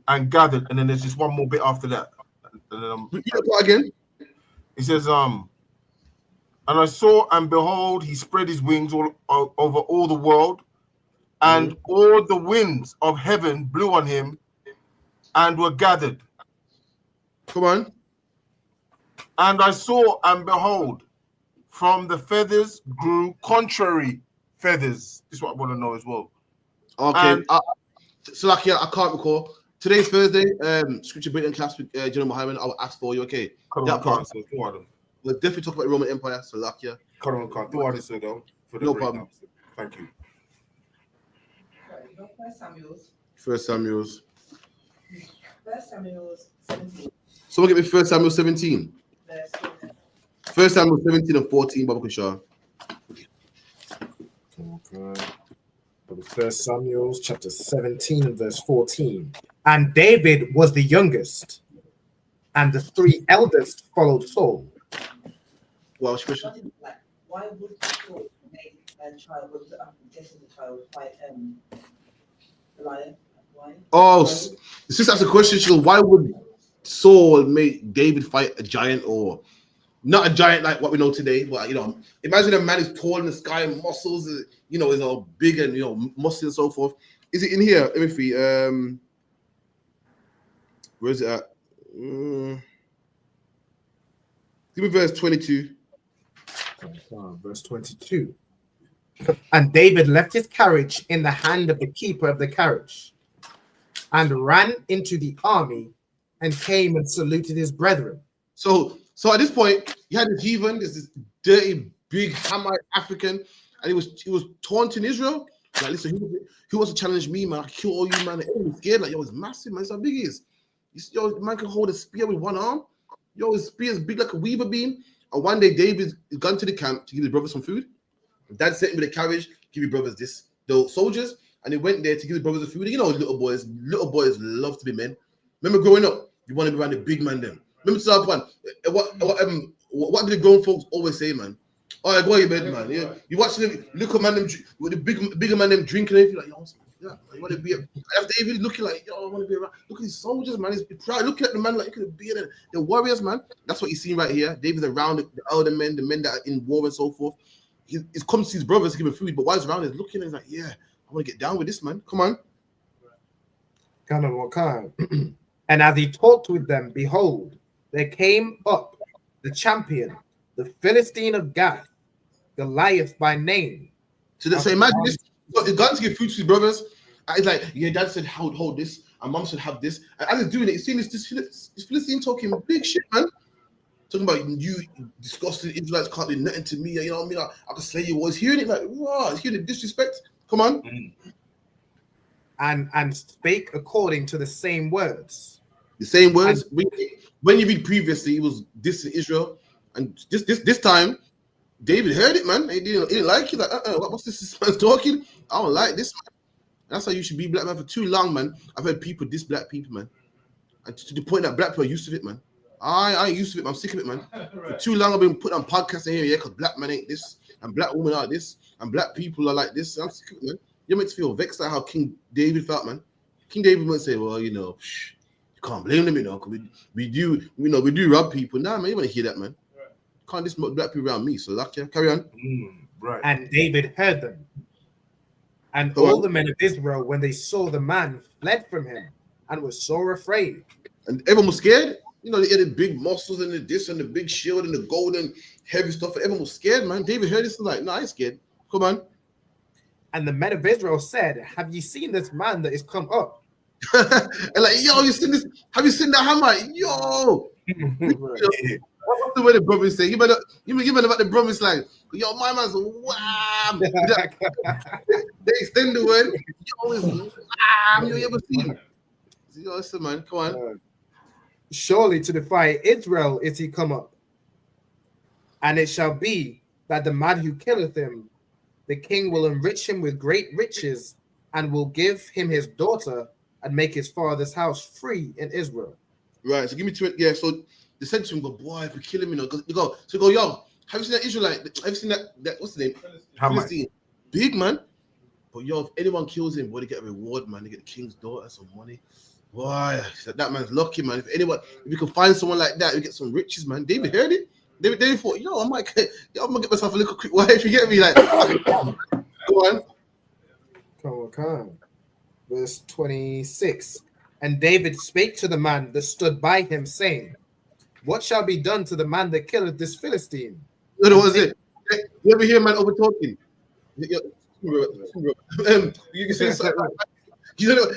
and gathered. And then there's just one more bit after that. And then, again. It says, and I saw and behold, he spread his wings all over all the world, and all the winds of heaven blew on him and were gathered. Come on. And I saw and behold, from the feathers grew contrary feathers. This is what I want to know as well. Okay. So like, I can't recall. Today's Thursday. Scripture Britain class with General Muhammad. I will ask for you. Okay. We'll definitely talk about the Roman Empire. So like, yeah. No problem. Thank you. First Samuel's 17. So we'll get me 1 Samuel 17. 1 Samuel 17 and 14, Baba Kushar. Okay. 1 Samuel chapter 17 and verse 14. And David was the youngest, and the 3 eldest followed Saul. Well, question. Why would Saul make a child? I'm guessing the child fight the lion? Why? Oh, since that's a question, so why would Saul make David fight a giant, or not a giant like what we know today? But imagine a man is tall in the sky and muscles, is all big and muscle and so forth. Is it in here? Let me see. Where is it at? Give me verse 22. Verse 22. And David left his carriage in the hand of the keeper of the carriage, and ran into the army, and came and saluted his brethren. So at this point, you had this heathen, this dirty, big Hamite African, and he was taunting Israel. Like, listen, who wants to challenge me, man? I kill all you, man. And scared, like, yo, it's massive, man. It's how big he is. Yo, man can hold a spear with one arm. Yo, his spear is big like a weaver beam. And one day, David is gone to the camp to give his brothers some food. Dad sent him with a carriage, give your brothers this. The soldiers, and he went there to give his brothers the food. Little boys love to be men. Remember growing up, you want to be around the big man then. Remember to that one. What did the grown folks always say, man? All right, go to bed, man. Yeah, you watch the little man them with the bigger man them drinking. And you're like, you want to be. After David looking like, I want to be around. Look at these soldiers, man. He's proud. Look at the man like you could be the warriors, man. That's what you see right here. David's around the elder men, the men that are in war and so forth. He's come to his brothers to give him food, but while he's around, he's looking and he's like, yeah, I want to get down with this, man. Come on. Kind of what kind. And as he talked with them, behold, there came up the champion, the Philistine of Gath, Goliath by name. So imagine this. He's gone to give food to his brothers. And he's like, yeah, dad said, hold this, and mom should have this. And as he's doing it, he's seeing this Philistine talking big shit, man. Talking about you disgusting Israelites can't do nothing to me. You know what I mean? I can slay you. Was hearing it like, wow, hearing the disrespect. Come on. And spake according to the same words. The same words. When you read previously, it was this in Israel, and this time, David heard it, man. He didn't like it. Like, what's this man talking? I don't like this, man. That's how you should be black, man. For too long, man, I've heard people diss black people, man. And to the point that black people are used to it, man. I ain't used to it, man. I'm sick of it, man. For too long, I've been putting on podcasts in here, yeah, because black man ain't this, and black women are this, and black people are like this. I'm sick of it, man. You're meant to feel vexed at how King David felt, man. King David might say, well, you know, you can't blame them, you know, because we do rob people. Nah, man, you want to hear that, man. Can't diss black people around me. So, like, yeah, carry on. Right. And David heard them. And all the men of Israel, when they saw the man, fled from him and was so afraid. And everyone was scared. You know, they had the big muscles and the this and the big shield and the gold and heavy stuff. And everyone was scared, man. David heard this and like, no, I ain't scared. Come on. And the men of Israel said, have you seen this man that is come up? And like, yo, you seen this? Have you seen that hammer? Yo. What's the way the brothers say? You better about the brothers like, yo, my man's wham. They extend the word. Yo, it's wham. You ever seen him? Yo, listen, man, come on. Surely to defy Israel is he come up. And it shall be that the man who killeth him, the king will enrich him with great riches and will give him his daughter and make his father's house free in Israel. Right, so give me 20. Yeah, so they said to him, go, boy, if you kill him, you know, you go, yo, have you seen that Israelite? Have you seen that what's the name? Philistine. Big, man. But yo, if anyone kills him, boy, they get a reward, man. They get the king's daughter, some money. Boy, that man's lucky, man. If you can find someone like that, you get some riches, man. David heard it. David thought, yo, I'm gonna get myself a little quick wife. You get me? Like, go on. Come on. Verse 26. And David spake to the man that stood by him, saying, what shall be done to the man that killeth this Philistine? No, was it? You ever hear man over talking? You can say something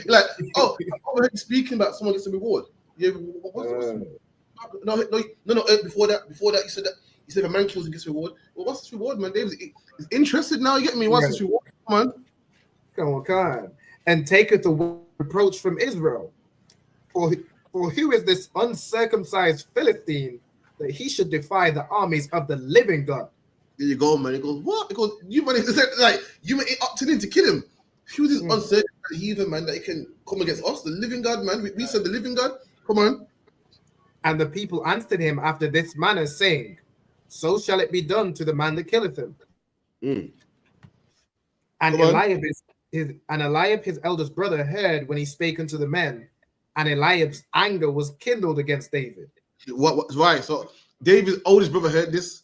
like, oh, I overheard you speaking about someone gets a reward. Yeah, no. Before that, you said if a man kills and gets a reward. Well, what's this reward, man? David is interested now. You get me? What's this reward, man? Come on. And taketh the reproach from Israel. For who is this uncircumcised Philistine that he should defy the armies of the living God? There you go, man. It goes, what? It goes, you man, you opted in to kill him. Who's this uncircumcised heathen, man, that he can come against us, the living God, man? We said the living God. Come on. And the people answered him after this manner, saying, so shall it be done to the man that killeth him. And Eliab his eldest brother heard when he spake unto the men, and Eliab's anger was kindled against David. Right. So David's oldest brother heard this,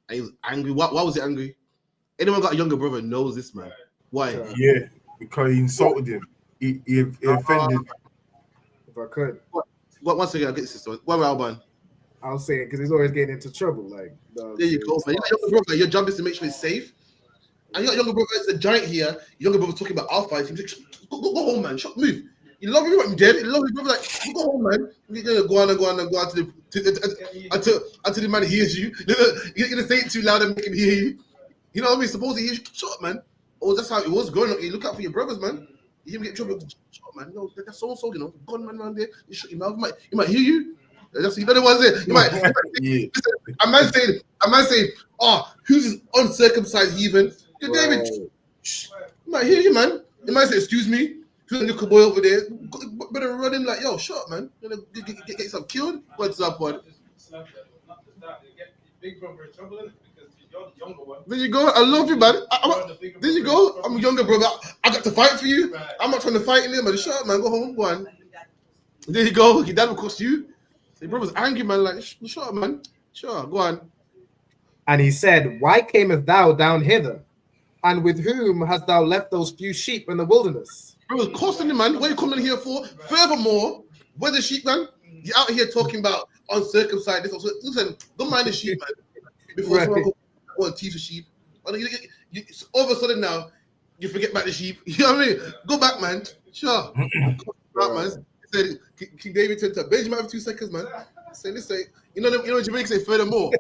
and he was angry. Why was he angry? Anyone got a younger brother knows this, man. Why? Yeah, because he insulted him. He offended. If I could. Once again, I'll get this. One Alban. I'll say it because he's always getting into trouble. Like, there you go, man. You got a younger brother. Your job is to make sure it's safe. And you got a younger brother. It's a giant here. Your younger brother talking about our fights. He's like, go home, man. Move. You love him, I'm dead. You love him, like, go home, man. You're gonna go on until the man hears you. You're gonna say it too loud and make him hear you. You know what I mean? Suppose he hears you, shut up, man. Oh, that's how it was growing up. You look out for your brothers, man. You get in trouble, shut up, man. No, that's so you know. Gunman around there. You shut your mouth. He might hear you. That's you know the ones there. You might. A man saying, oh, who's this uncircumcised heathen? You're David. He might hear you, man. He might say, excuse me. Little boy over there, better run in like, yo, shut up, man. You're gonna get yourself killed. What's up, one? Big brother in trouble, because you're the younger one. There you go. I love you, man. There you go. I'm a younger brother. I got to fight for you. Right. I'm not trying to fight in there, man. Shut up, man. Go home, go on. There you go. Your dad will cost you. Your brother's angry, man. Like, shut up, man. Sure, go on. And he said, why camest thou down hither? And with whom hast thou left those few sheep in the wilderness? It was costing him, man. What are you coming here for? Furthermore, where's the sheep, man? You're out here talking about uncircumcised. Listen, don't mind the sheep, man. Before someone go and teach the sheep. All of a sudden now, you forget about the sheep. You know what I mean? Go back, man. Sure. Go back, man. Said King David turned to Benjamin for 2 seconds, man. Say, listen, you know Jamaica say furthermore.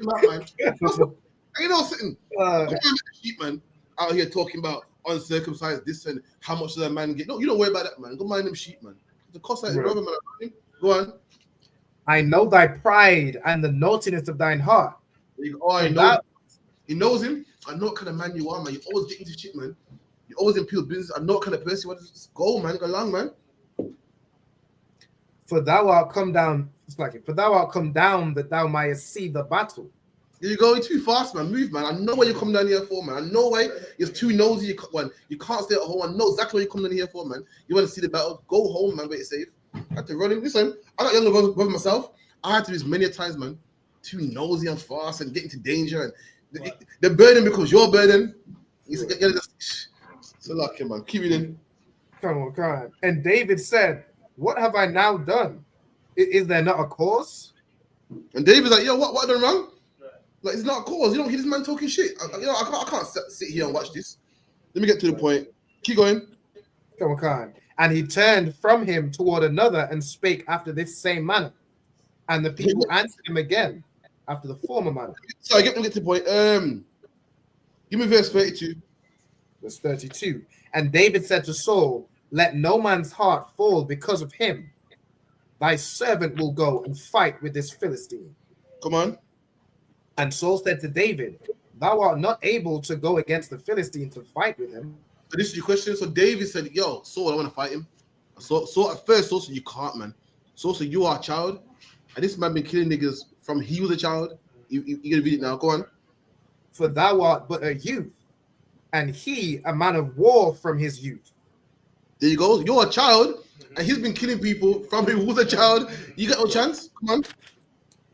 Man. You know, sitting. Go mind the sheep, man. Out here talking about uncircumcised this and how much does that man get? No, you don't worry about that, man. Go mind them sheep, man. The cost of his brother, man. Go Go on. I know thy pride and the naughtiness of thine heart. I know. He knows him. I know what kind of man you are, man. You always get into shit, man. You always in people's business. I know what kind of person you want to go, man. Go along, man. For thou art come down, for thou art come down that thou mightest see the battle. You're going too fast, man. Move, man. I know where you're coming down here for, man. I know why you're too nosy. You can't stay at home. I know exactly what you're coming down here for, man. You want to see the battle? Go home, man. Wait safe. I had to run him. Listen, I got younger brother myself. I had to do this many times, man. Too nosy and fast and get into danger. And the burden becomes your burden. So lucky, man. Keep it in. Come on. And David said, what have I now done? Is there not a cause? And David's like, yo, what I done wrong? Like, it's not a cause. You don't hear this man talking shit. I can't sit here and watch this. Let me get to the point. Keep going. Come on. And he turned from him toward another and spake after this same manner. And the people answered him again after the former manner. So I get to the point. Give me verse 32. Verse 32. And David said to Saul, let no man's heart fall because of him. Thy servant will go and fight with this Philistine. Come on. And Saul said to David, thou art not able to go against the Philistine to fight with him. So this is your question. So David said, yo, Saul, I want to fight him. So at first, Saul said, you can't, man. Saul said, you are a child. And this man been killing niggas from he was a child. You gonna read it now. Go on. For thou art but a youth, and he a man of war from his youth. There you go. You're a child, and he's been killing people from he was a child. You got no chance. Come on.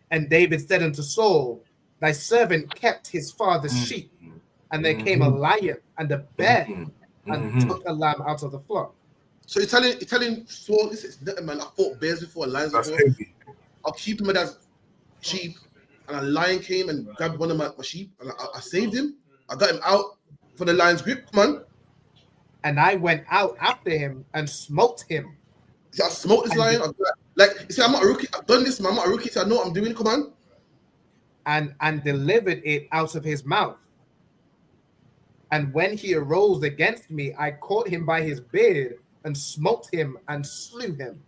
And David said unto Saul, thy servant kept his father's sheep, and there came a lion and a bear, and took a lamb out of the flock. So you're telling Saul, this is nothing, man. I fought bears before, lions before. I'll keep him as sheep, and a lion came and grabbed one of my sheep, and I saved him. I got him out from the lion's grip. Come on. And I went out after him and smote him. See, I smoked this lion. I'm not a rookie. I've done this, man. I'm not a rookie, so I know what I'm doing. Come on. And delivered it out of his mouth. And when he arose against me, I caught him by his beard and smote him and slew him.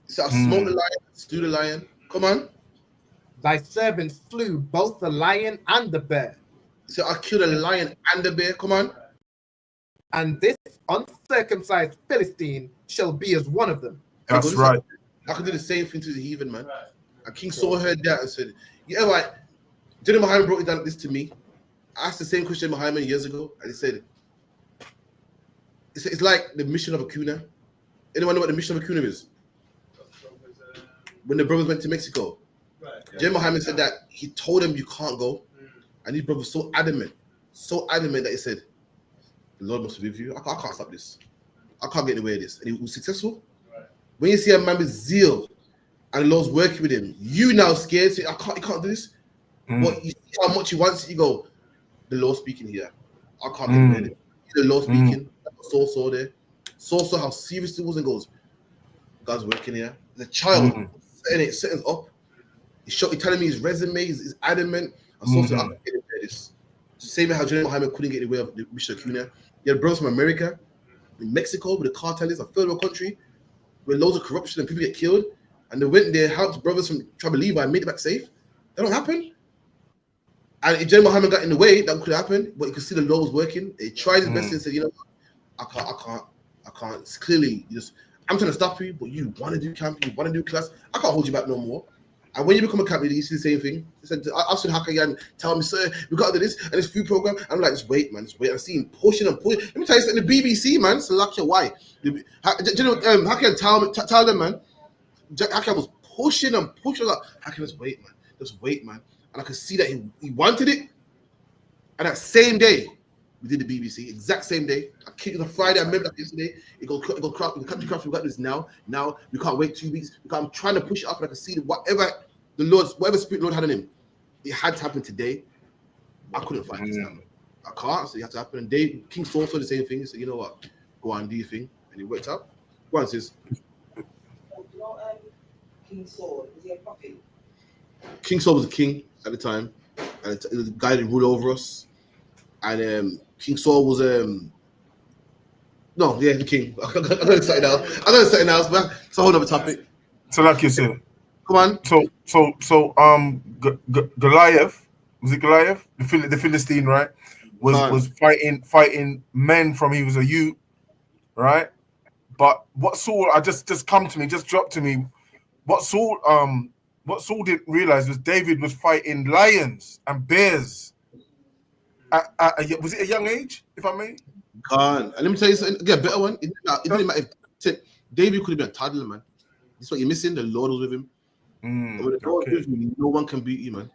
So I smote the lion, slew the lion. Come on. Thy servant slew both the lion and the bear. So I killed a lion and the bear. Come on. And this uncircumcised Philistine shall be as one of them. That's right. I could do the same thing to the heathen, man. And King Saul heard that and said, yeah, right. General Muhammad brought down this to me. I asked the same question Muhammad years ago, and he said, it's like the mission of a kuna. Anyone know what the mission of a kuna is? When the brothers went to Mexico, General Muhammad said that he told them you can't go. And these brothers were so adamant that he said, the Lord must be with you. I can't stop this. I can't get in the way of this. And he was successful. When you see a man with zeal and the Lord's working with him, you now scared, say, you can't do this. But you see how much he wants it, you go, the Lord speaking here. I can't get in the way of it. The Lord speaking. Saul saw there. Saul saw how serious it was and goes, God's working here. The child setting up. He's telling me his resume, his adamant. And Saul said, I can't get in the way of this. Same how General Muhammad couldn't get in the way of the mission of Cunha. You had brothers from America, in Mexico, with the cartels, a third world country, where loads of corruption and people get killed. And they went there, helped brothers from Tribe of Levi and made it back safe. That don't happen. And if General Muhammad got in the way, that could happen. But you could see the Lord was working. He tried his best and said, you know what? I can't. It's clearly, I'm trying to stop you, but you want to do camp, you want to do class. I can't hold you back no more. And when you become a camp leader, you see the same thing. He said, I've seen Hakayan tell me, sir, we got to do this and this food program. I'm like, just wait, man, just wait. I see him pushing and pushing. Let me tell you something, the BBC, man, it's like, why? Hakayan tell them, man, Hakayan was pushing and pushing. Like, Hakayan, just wait, man. And I could see that he wanted it. And that same day, we did the BBC, exact same day. I kicked it on Friday. I remember that yesterday. It go crap. We got to this now. Now we can't wait 2 weeks. I'm trying to push it up, and I can see that whatever spirit Lord had in him, it had to happen today. I couldn't fight this now. I can't. So it had to happen. And King Saul saw the same thing. He said, you know what? Go on, do your thing. And it worked out. Go on, sis. King Saul, was he a prophet? King Saul was a king at the time, and the guy that ruled over us. And King Saul was the king. I'm gonna say something else, but it's a whole other topic. So like you said, Come on. Goliath, was it Goliath? The Philistine, right? Was fighting men from he was a youth, right? But what Saul, I just dropped to me. What Saul didn't realize was David was fighting lions and bears. Was it a young age, if I may? And let me tell you something. Get a better one. It didn't matter. David could have been a toddler, man. That's what you're missing. The Lord was with him. When the Lord was with you, no one can beat you, man.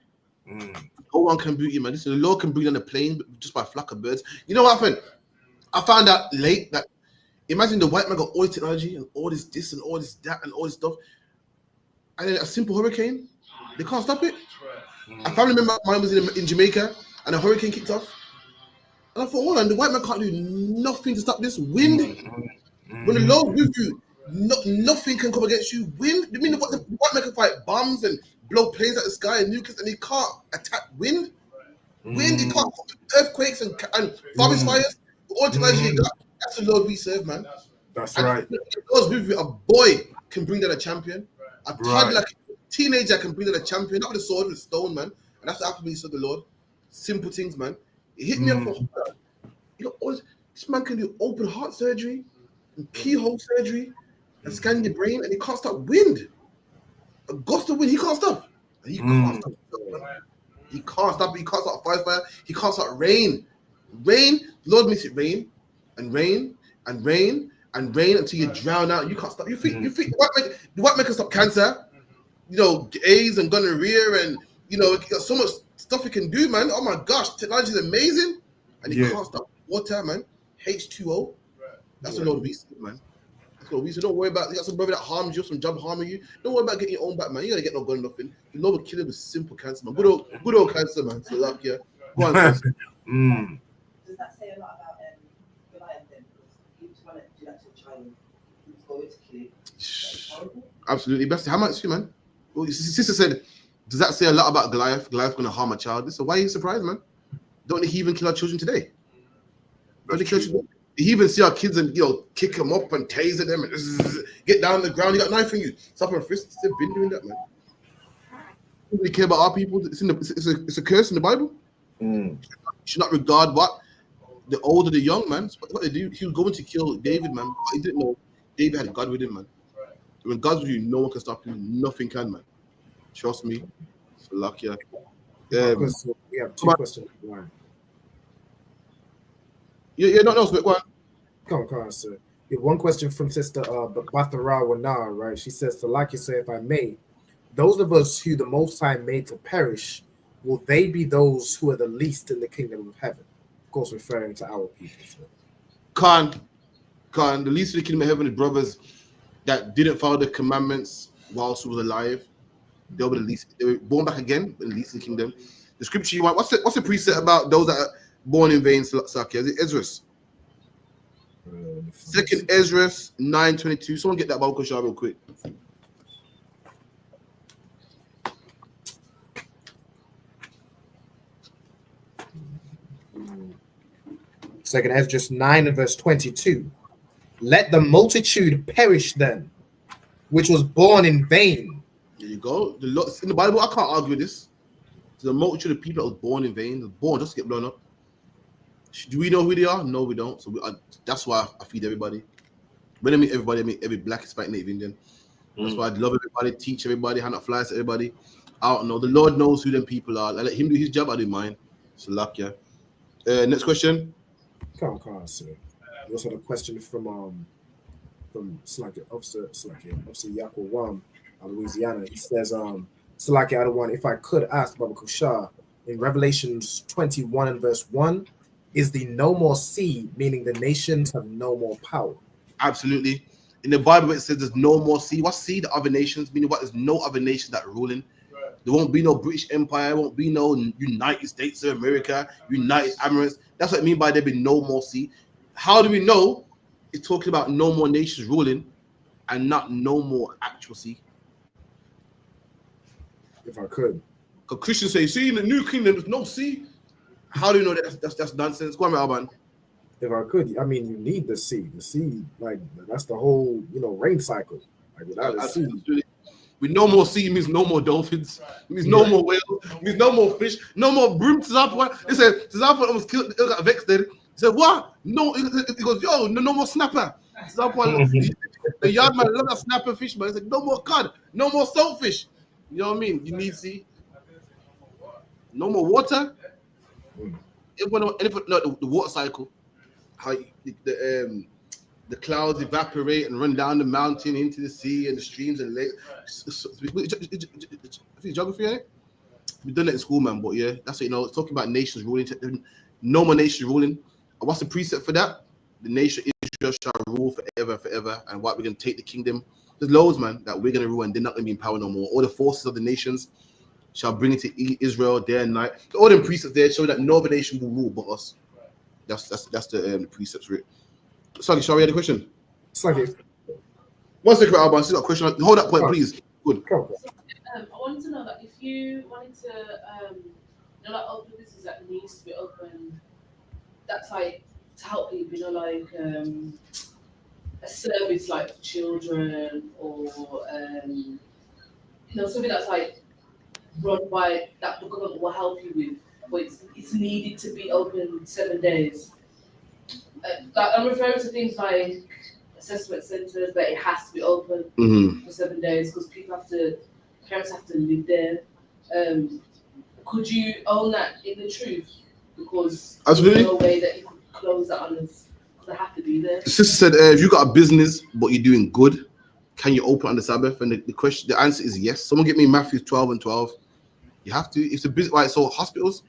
No one can beat you, man. Listen, the Lord can bring on a plane just by a flock of birds. You know what happened? I found out late that imagine the white man got all this technology and all this and all this that and all this stuff, and then a simple hurricane, they can't stop it. A family member of mine was in Jamaica and a hurricane kicked off. And I thought, hold on, the white man can't do nothing to stop this wind. When the Lord with you, nothing can come against you. Wind? You mean the white man can fight bombs and blow planes at the sky and nucleus, and he can't attack wind? Wind, he can't earthquakes and forest fires. All technology you got, that's the Lord we serve, man. That's right. The Lord's with you. A boy can bring down a champion. A toddler, a teenager can bring down a champion. Not with a sword, with a stone, man. And that's after me, serve the Lord. Simple things, man. It hit me up for this man can do open heart surgery and keyhole surgery and scan your brain, and he can't stop wind. A gust of wind, he can't stop. He can't stop. He can't stop. He can't stop fire. He can't stop rain. Rain, Lord makes it rain and rain and rain and rain until you drown out. You can't stop. You think the white man can stop cancer, you know, AIDS and gonorrhea, and you know, got so much stuff he can do, man. Oh my gosh, technology is amazing, and he can't stop water, man. H2O. That's a lot of beast, man. That's a lot of beast. So don't worry about. You got some brother that harms you, some job harming you. Don't worry about getting your own back, man. You gotta get no gun, nothing. The Lord will kill him with simple cancer, man. Good old cancer, man. So like, yeah. Go on, Does that say a lot about Goliath then? He was trying to do that to a child. He was going to kill him. Absolutely. Best. How much, man? Well, his sister said, does that say a lot about Goliath? Goliath going to harm a child? So why are you surprised, man? Don't he even kill our children today? Don't they kill children? He even see our kids and, you know, kick them up and taser them and get down on the ground. He got a knife in you. Stop and frisk. They've been doing that, man. Don't really care about our people. It's a curse in the Bible. You should not regard what the older the young, man. What they do. He was going to kill David, man. But he didn't know David had God with him, man. When God's with you, no one can stop you. Nothing can, man. Trust me. So lucky. We have two questions. Yeah, no, but go on. Come on, sir. We have one question from Sister Bathara Wanar, right? She says, so like you say, if I may, those of us who the Most High made to perish, will they be those who are the least in the kingdom of heaven? Of course, referring to our people. So. The least in the kingdom of heaven is brothers that didn't follow the commandments whilst he was alive. They'll be the least. They were born back again, but the least in the kingdom. The scripture you want. What's the precept about those that are born in vain? Saki, is it Ezra's? Second Ezra's 9:22. Someone get that Bible shot real quick. Second Ezra's 9 and verse 22. Let the multitude perish then, which was born in vain. There you go. In the Bible, I can't argue with this. So the multitude of people that was born in vain, was born just to get blown up. Do we know who they are? No, we don't. So that's why I feed everybody. When I mean everybody, I mean every black, Hispanic, Native Indian. That's why I love everybody, teach everybody, hand out flyers to everybody. I don't know. The Lord knows who them people are. I let him do his job, I do mine. So luck, yeah. Next question. Come on, sir. We also had a question from Slacky, Officer Yako Wam of Louisiana. He says, Slacky Adawan, if I could ask Baba Kushar, in Revelations 21 and verse 1, is the no more sea, meaning the nations have no more power? Absolutely. In the Bible, it says there's no more sea. What's sea? The other nations, meaning what? There's no other nations that are ruling. There won't be no British Empire. There won't be no United States of America, United Emirates. That's what I mean by there be no more sea. How do we know it's talking about no more nations ruling and not no more actual sea? If I could. Because Christians say, see, in the new kingdom, there's no sea. How do you know that's nonsense? Go on, Alban. If I could, I mean, you need the sea. The sea, like, that's the whole, rain cycle. Like, without the sea, With no more sea means no more dolphins, means no more whales, means no more fish, no more broom. He said, Tizapwa almost killed, he got vexed. He said, what? No, he goes, yo, no more snapper. Tizapwa, the yard man love that snapper fish, but he said, no more cod, no more saltfish. You know what I mean? You need sea. No more water. The water cycle, how the clouds evaporate and run down the mountain into the sea and the streams and lakes. Geography, eh? We've done it in school, man. But yeah, that's it. It's talking about nations ruling. No more nations ruling. And what's the precept for that? The nation Israel shall rule forever and forever. And what we're gonna take the kingdom. There's loads, man, that we're gonna rule, and they're not gonna be in power no more. All the forces of the nations shall bring it to Israel day and night. All them precepts there show that no other nation will rule but us. That's the precepts for it. Sorry, shall we have a question? Sorry. 1 second, Alban. I still got a question. Hold that point, please. Good. I wanted to know that if you wanted to, like open business that needs to be open, that's like to help people, like a service like for children or something that's like run by that the government will help you with, but it's needed to be open 7 days. I'm referring to things like assessment centers, but it has to be open for 7 days because parents have to live there. Could you own that in the truth? Because absolutely, there's no way that you could close that on us because they have to be there. The sister said, if you got a business but you're doing good, can you open on the Sabbath? And the answer is yes. Someone get me Matthew 12:12. You have to. It's a business, right? So if hospitals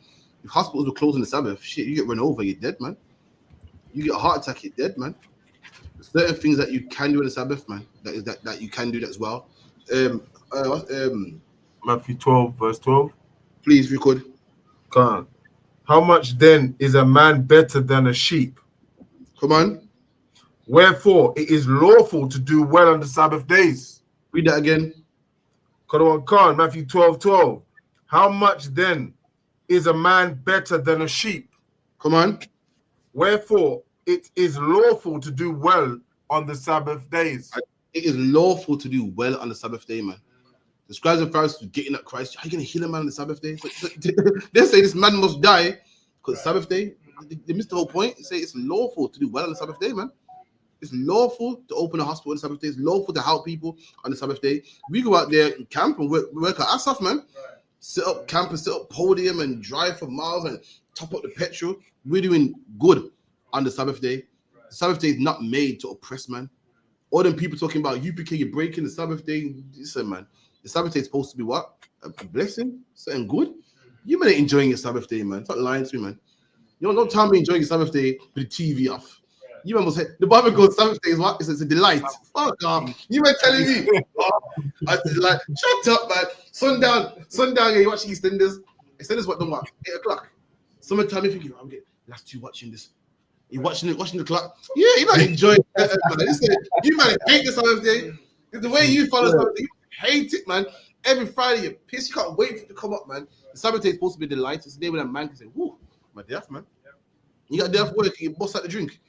were closed on the Sabbath, shit, you get run over, you're dead, man. You get a heart attack, you're dead, man. There's certain things that you can do on the Sabbath, man. That you can do that as well. Matthew 12:12. Please, if you could. Can't. How much then is a man better than a sheep? Come on. Wherefore it is lawful to do well on the Sabbath days. Read that again. Khan, Matthew 12:12. How much then is a man better than a sheep? Come on. Wherefore it is lawful to do well on the Sabbath days. It is lawful to do well on the Sabbath day, man. The scribes and Pharisees getting at Christ. How are you going to heal a man on the Sabbath day? They say this man must die because Sabbath day. They missed the whole point. They say it's lawful to do well on the Sabbath day, man. It's lawful to open a hospital on the Sabbath day. It's lawful to help people on the Sabbath day. We go out there and camp and work our ass off, man. Set up camp and set up podium and drive for miles and top up the petrol. We're doing good on the Sabbath day. The Sabbath day is not made to oppress, man. All them people talking about ISUPK, you're breaking the Sabbath day. Listen, man. The Sabbath day is supposed to be what? A blessing? Something good? You better enjoying your Sabbath day, man. Stop lying to me, man. You don't tell me enjoying your Sabbath day with the TV off. You man must say the Bible goes Sabbath day is what? It's a delight. Fuck off. You were telling me. I like, shut up, man. Sundown, you watching EastEnders. EastEnders what don't watch? 8 o'clock. Someone tell me if you I'm getting last two watching this. You watching the clock. Yeah, you're not enjoying it, man. You might hate the Sabbath day. The way you follow Sabbath day, you hate it, man. Every Friday you're pissed. You can't wait for it to come up, man. The Sabbath day is supposed to be a delight. It's the day when a man can say, whoo, my day off, man. You got day off work, you bust out the drink.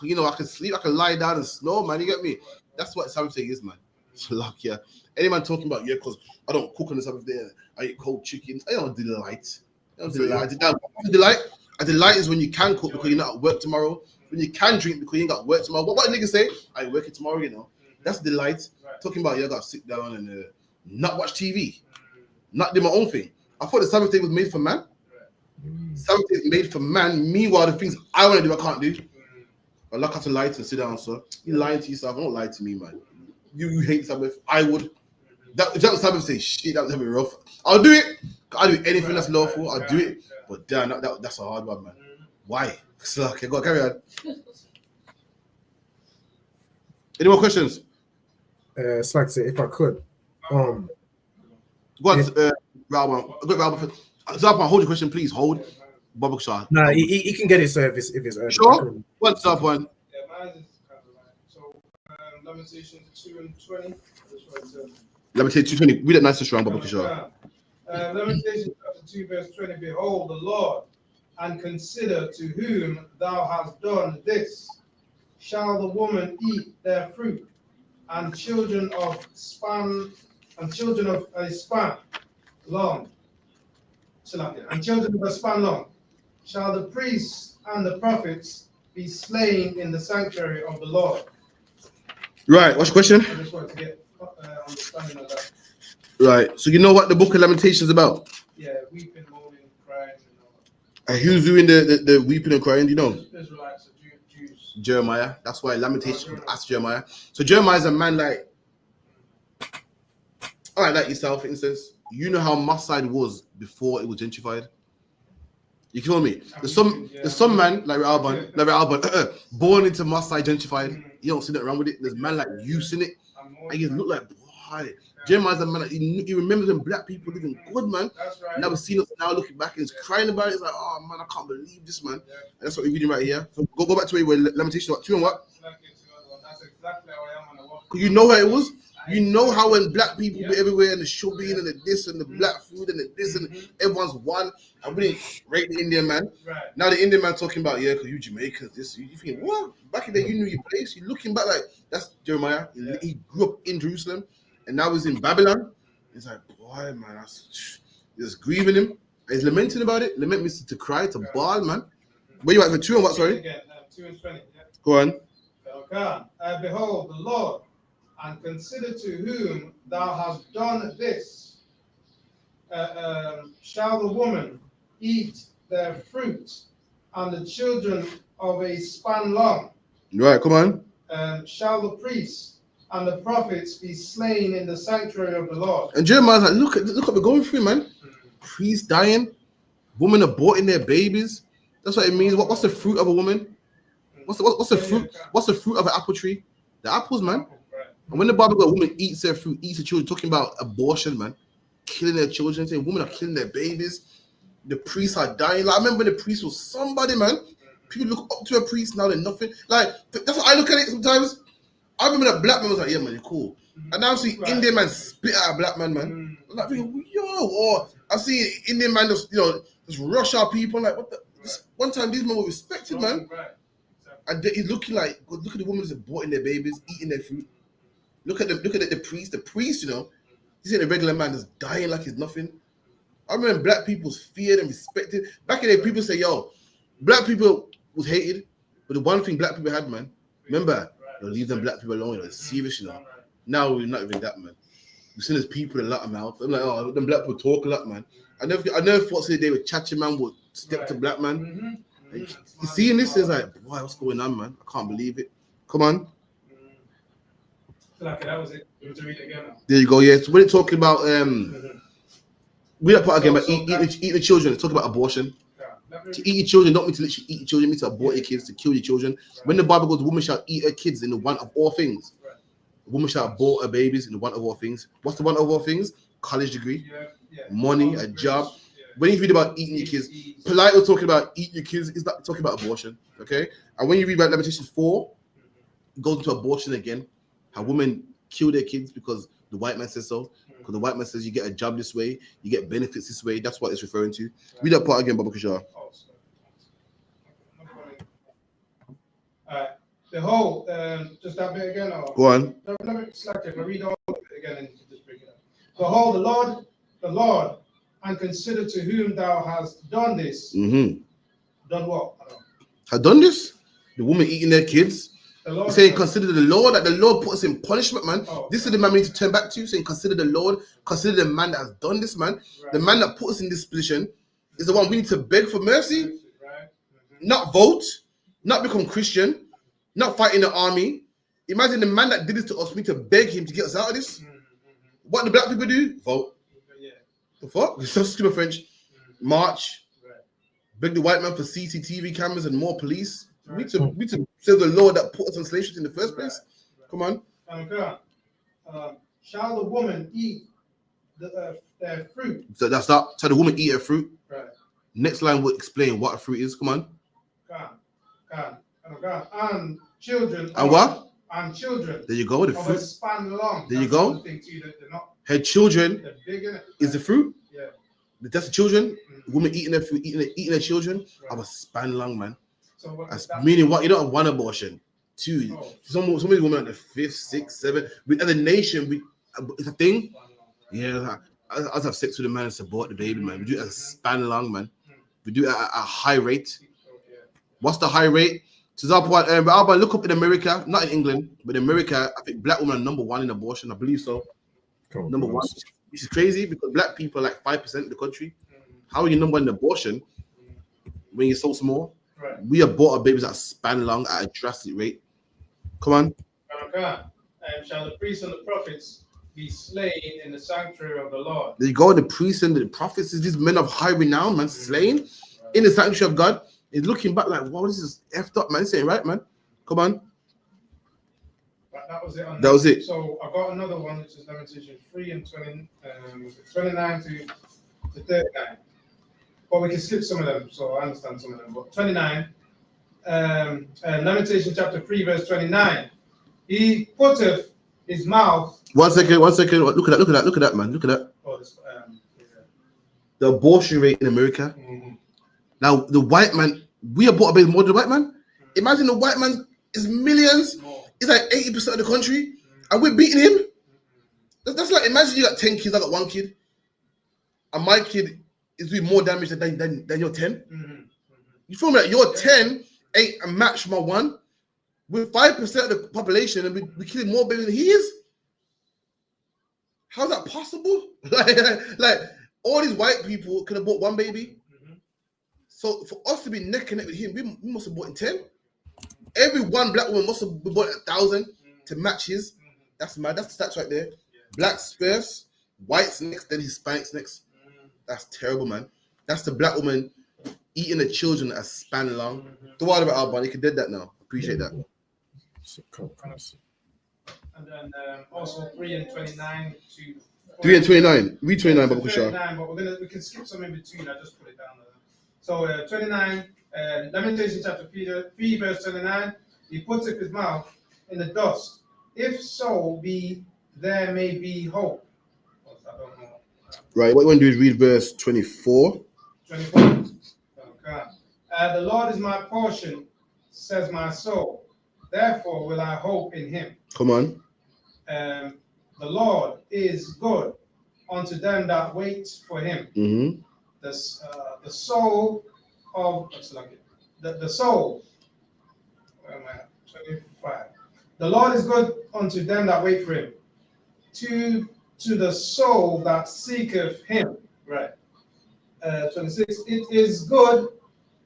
You know, I can sleep, I can lie down and snore, man. You get me? That's what Sabbath day is, man. So luck, yeah. Any man talking about, yeah, because I don't cook on the Sabbath day, I eat cold chickens. I don't delight. A delight is when you can cook because you're not at work tomorrow. When you can drink because you ain't got work tomorrow. What niggas say? I ain't working tomorrow, you know. That's delight. Talking about, yeah, I got to sit down and not watch TV. Not do my own thing. I thought the Sabbath day was made for man. Sabbath day is made for man. Meanwhile, the things I want to do, I can't do. I like have to lie to sit down, sir. You lying to yourself. Don't lie to me, man. You hate Sabbath. I would. If that was Sabbath day, shit, that was a bit rough. I'll do it. I'll do anything that's lawful. I'll do it. But damn, that's a hard one, man. Why? So, okay, go carry on. Any more questions? So like I say, if I could, go on, Robert. Zarpan, hold your question, please. Hold. Bob Shaw. Nah, he can get it, sir, if it's urgent. Sure. What's up, one? Yeah, mine is kind of like so. Lamentations 2:20. Lamentations 2:20. Read that nice and strong, Bob Shaw. Lamentations chapter 2, verse 20. Behold, the Lord, and consider to whom thou hast done this. Shall the woman eat their fruit, and children of span and children of a span long, and children of a span long, shall the priests and the prophets be slain in the sanctuary of the Lord. Right, what's your question? I just wanted to get understanding of that. Right, so you know what the book of Lamentations is about? Yeah, weeping, mourning, crying, and all that. And who's doing the weeping and crying, do you know? Israelites, Jews. Jeremiah. That's why Lamentations asked Jeremiah. So Jeremiah is a man like, all right, like yourself, for instance. You know how Masai was before it was gentrified? You feel me? There's some man like Alban, born into Masai gentrified. You don't see nothing wrong with it. There's man like you seen it, and you look like, boy, Jeremiah's a man like, he remembers when black people living good, man. That's right. Never seen us now looking back and he's crying about it. It's like, oh man, I can't believe this, man. And that's what we're reading right here. So go back to where Lamentations what 2 and what? That's exactly how I am on the walk. You know how it was. You know how when black people be everywhere and the shopping and the this and the black food and the this and everyone's one. I really rate the Indian man. Right. Now the Indian man talking about because you Jamaicans, this you think what? Back in the day you knew your place. You looking back like that's Jeremiah. He grew up in Jerusalem and now he's in Babylon. It's like boy man, that's just grieving him. He's lamenting about it. Lament means to cry, to bawl, man. Where you at for 2 and what? Sorry. 2 and 20. Go on. Behold, the Lord, and consider to whom thou hast done this. Shall the woman eat their fruit, and the children of a span long? Right, come on. Shall the priests and the prophets be slain in the sanctuary of the Lord? And Jeremiah's like, look what we're going through, man. Priests dying, women aborting their babies. That's what it means. What's the fruit of a woman? What's the fruit? What's the fruit of an apple tree? The apples, man. And when the Bible goes, a woman eats their fruit, eats the children, talking about abortion, man, killing their children, saying women are killing their babies, the priests are dying. Like I remember when the priest was somebody, man. People look up to a priest, now they're nothing. Like that's what I look at it sometimes. I remember that black man was like, yeah, man, you're cool. And now I see Indian man spit out a black man, man. I'm like thinking, yo, or I see Indian man just rush our people. Like what the one time these men were respected, man. And he's looking like, look at the women that's aborting their babies, eating their fruit. Look at the priest. The priest, he's in a regular man that's dying like he's nothing. I remember black people's feared and respected. Back in the day, people say, yo, black people was hated, but the one thing black people had, man, remember, leave them black people alone. It's serious, Now we're not even that, man. We've seen there's people a lot of mouth. I'm like, oh, them black people talk a lot, man. I never thought the day with Chachi man would step to black man. Like, you seeing this is like, boy, what's going on, man? I can't believe it. Come on. Like that was it. You want to read it again? There you go. Yeah. So we're talking about we don't part again, but eat the children. Let's talk about abortion. To eat your children don't mean to literally eat your children, it means to abort your kids, to kill your children. When the Bible goes, the woman shall eat her kids in the one of all things. The woman shall abort her babies in the one of all things. What's the one of all things? College degree, money, a job. When you read about eating your kids, polite was talking about eating your kids, it's not talking about abortion. Okay? And when you read about Lamentations 4, it goes into abortion again. How women kill their kids because the white man says so. Because the white man says you get a job this way, you get benefits this way. That's what it's referring to. Read that part again, Baba Kishar. Behold, just that bit again. Or? Go on. Let me slack it. Read all of it again and just bring it up. Behold, the Lord, and consider to whom thou hast done this. Mm-hmm. Done what? Had done this? The woman eating their kids. He's saying, consider the Lord, that the Lord puts in punishment, man. This is the man we need to turn back to, saying, consider the Lord, consider the man that has done this, man. Right. The man that put us in this position is the one we need to beg for mercy, not vote, not become Christian, not fight in the army. Imagine the man that did this to us, we need to beg him to get us out of this. What do black people do? Vote. The fuck? It's so stupid French. March. Beg the white man for CCTV cameras and more police. We need to serve the Lord that put us on slave ships in the first place. Come on. Shall the woman eat their fruit? So that's that. So the woman eat her fruit. Right. Next line will explain what a fruit is. Come on. And children. And what? And children. There you go. The fruit. Span long. There you go. Her children is the fruit. Yeah. That's the children. The woman eating their fruit, eating their children of a span long, man. So that's meaning what? You don't have one abortion, two. Some of these women are the 5th, 6th, 7th. As a nation, it's a thing. Yeah, I have sex with a man and abort the baby, man. We do it at a span long, man. We do it at a high rate. What's the high rate? So Alban, look up in America, not in England, but in America, I think black women are number one in abortion. I believe so. Number one, which is crazy because black people are like 5% of the country. How are you number one in abortion when you're so small? Right. We abort our babies at a span long at a drastic rate. Come on. Shall the priests and the prophets be slain in the sanctuary of the Lord? There you go. The priests and the prophets is these men of high renown, man, slain in the sanctuary of God. He's looking back like, wow, this is effed up, man. Saying right, man. Come on. But that was it. That was it. So I got another one, which is Lamentation 3 and 29 to 39. But we can skip some of them, so I understand some of them. But 29, Lamentation chapter 3, verse 29. He putteth his mouth. One second. Look at that, man. Look at that. Oh, this, the abortion rate in America. Mm-hmm. Now, the white man, we abort a baby more than the white man. Mm-hmm. Imagine the white man is millions. More. It's like 80% of the country, and we're beating him. That's like, imagine you got 10 kids, I got 1 kid, and my kid is doing more damage than your 10. Mm-hmm. You feel me? Like your 10 ain't a match for my 1. With 5% of the population, and we're killing more babies than he is. How's that possible? like all these white people could have bought 1 baby. Mm-hmm. So for us to be neck and neck with him, we must have bought 10. Every 1 black woman must have bought 1,000 to match his. That's mad. That's the stats right there. Blacks first, whites next, then Hispanics next. That's terrible, man. That's the black woman eating the children a span long. Don't worry about Alban. You can do that now. Appreciate that. And then also 3 and 29 to 3 and 29. Read 29, Babu Kushar. 39, but we can skip some in between. I just put it down there. So 29, Lamentation chapter 3, verse 29. He putteth his mouth in the dust. If so be there may be hope. I don't know. Right. What you want to do is read verse 24. 24. Okay. The Lord is my portion, says my soul. Therefore will I hope in him. Come on. The Lord is good unto them that wait for him. Mm-hmm. The soul of the soul. Where am I at? 25. The Lord is good unto them that wait for him. To the soul that seeketh him. Right. 26. It is good